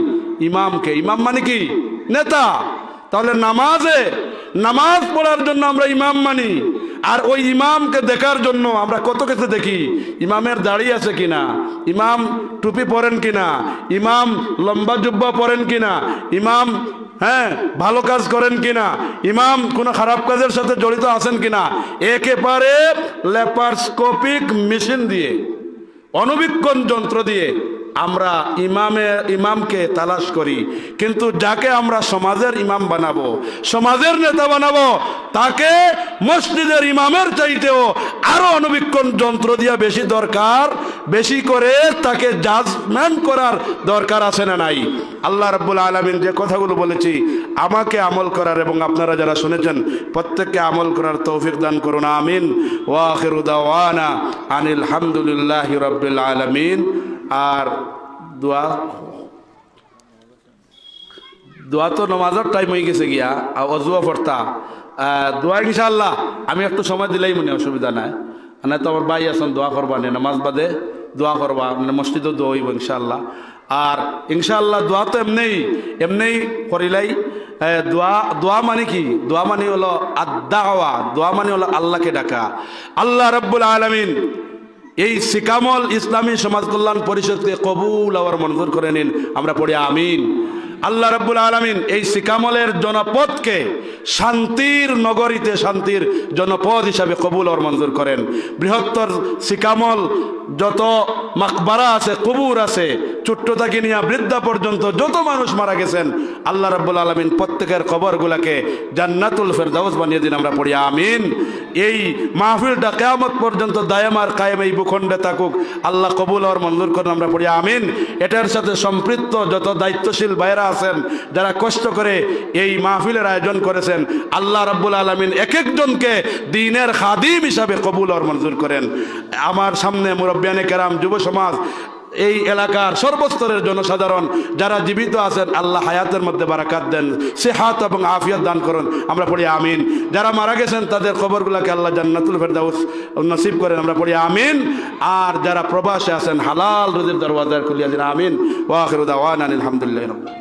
ইমামকে। ইমাম মানে কি? নেতা। তাহলে নামাজে, নামাজ পড়ার জন্য আমরা ইমাম মানি, আর ওই ইমামকে দেখার জন্য আমরা কত কিছু দেখি। ইমামের দাড়ি আছে কিনা, ইমাম টুপি পরেন কিনা, ইমাম লম্বা জুব্বা পরেন কিনা, ইমাম ভালো কাজ করেন কিনা, ইমাম কোনো খারাপ কাজের সাথে জড়িত আছেন কিনা, একেবারে ল্যাপারস্কোপিক মেশিন দিয়ে, অণুবীক্ষণ যন্ত্র দিয়ে আমরা ইমামকে তালাশ করি। কিন্তু যাকে আমরা সমাজের ইমাম বানাবো, সমাজের নেতা বানাবো, তাকে মসজিদের ইমামের চাইতেও আরো অণুবীক্ষণ যন্ত্র দিয়া বেশি দরকার, বেশি করে তাকে জাজমেন্ট করার দরকার আছে না নাই? আল্লাহ রাব্বুল আলামিন যে কথাগুলো বলেছি, আমাকে আমল করার এবং আপনারা যারা শুনেছেন প্রত্যেককে আমল করার তৌফিক দান করুন, আমিন। ওয়া আখিরু দাওয়ানা আনিল হামদুলিল্লাহি রাব্বিল আলামিন। আর দোয়া তো নমাজের টাইম হয়ে গেছে গিয়া, অজুয়া পড়তা দোয়া ইনশাআল্লাহ আমি একটু সময় দিলেই মনে অসুবিধা নাই। না তো আমার ভাই আছেন দোয়া করবা, নে নামাজ বাদে দোয়া করবা, মানে মসজিদও দোয়া হইব ইনশাআল্লাহ। আর ইনশাআল্লাহ দোয়া তো এমনি করিলাই। দোয়া মানে কি? দোয়া মানে হলো আদ-দাওয়া, দোয়া মানে হলো আল্লাহকে ডাকা। আল্লাহ রাব্বুল আলামিন এই সিকামল ইসলামী সমাজ কল্যাণ পরিষদকে কবুল আর মঞ্জুর করে নিন, আমরা পড়ি আমিন। আল্লাহ রাব্বুল আলামিন এই সিকামলের জনপদকে শান্তির নগরীতে শান্তির জনপদ হিসাবে কবুল আর মঞ্জুর করেন। বৃহত্তর সিকামল যত মাকবারা আছে, কবুর আছে, ছোট্ট থেকে নিয়ে বৃদ্ধা পর্যন্ত যত মানুষ মারা গেছেন, আল্লাহ রাব্বুল আলামিন প্রত্যেকের কবরগুলাকে জান্নাতুল ফেরদাউস বানিয়ে দিন, আমরা পড়ি আমিন। এই মাহফিলটা কিয়ামত পর্যন্ত দায়েম আর কায়েম এই ভূখণ্ডে থাকুক, আল্লাহ কবুল আর মঞ্জুর করেন, আমরা পড়ি আমিন। এটার সাথে সম্পৃক্ত যত দায়িত্বশীল ভাইরা আছেন, যারা কষ্ট করে এই মাহফিলের আয়োজন করেছেন, আল্লাহ রাব্বুল আলামিন এক একজনকে দ্বীনের খাদিম হিসাবে কবুল আর মঞ্জুর করেন। আমার সামনে মুরব্বিয়ানে কেরাম, যুব সমাজ, এই এলাকার সর্বস্তরের জনসাধারণ যারা জীবিত আছেন আল্লাহ হায়াতের মধ্যে বারাকাত দেন, সেহাত এবং আফিয়াত দান করুন, আমরা পড়ি আমিন। যারা মারা গেছেন তাদের খবরগুলোকে আল্লাহ জান্নাতুল ফেরদাউস নসিব করেন, আমরা পড়ি আমিন। আর যারা প্রবাসে আছেন হালাল রুজির দরওয়াজা খুলিয়া দিন, আমিন। ওয়া আখিরু দাওয়ানা আলহামদুলিল্লাহি রাব্বিল আলামিন।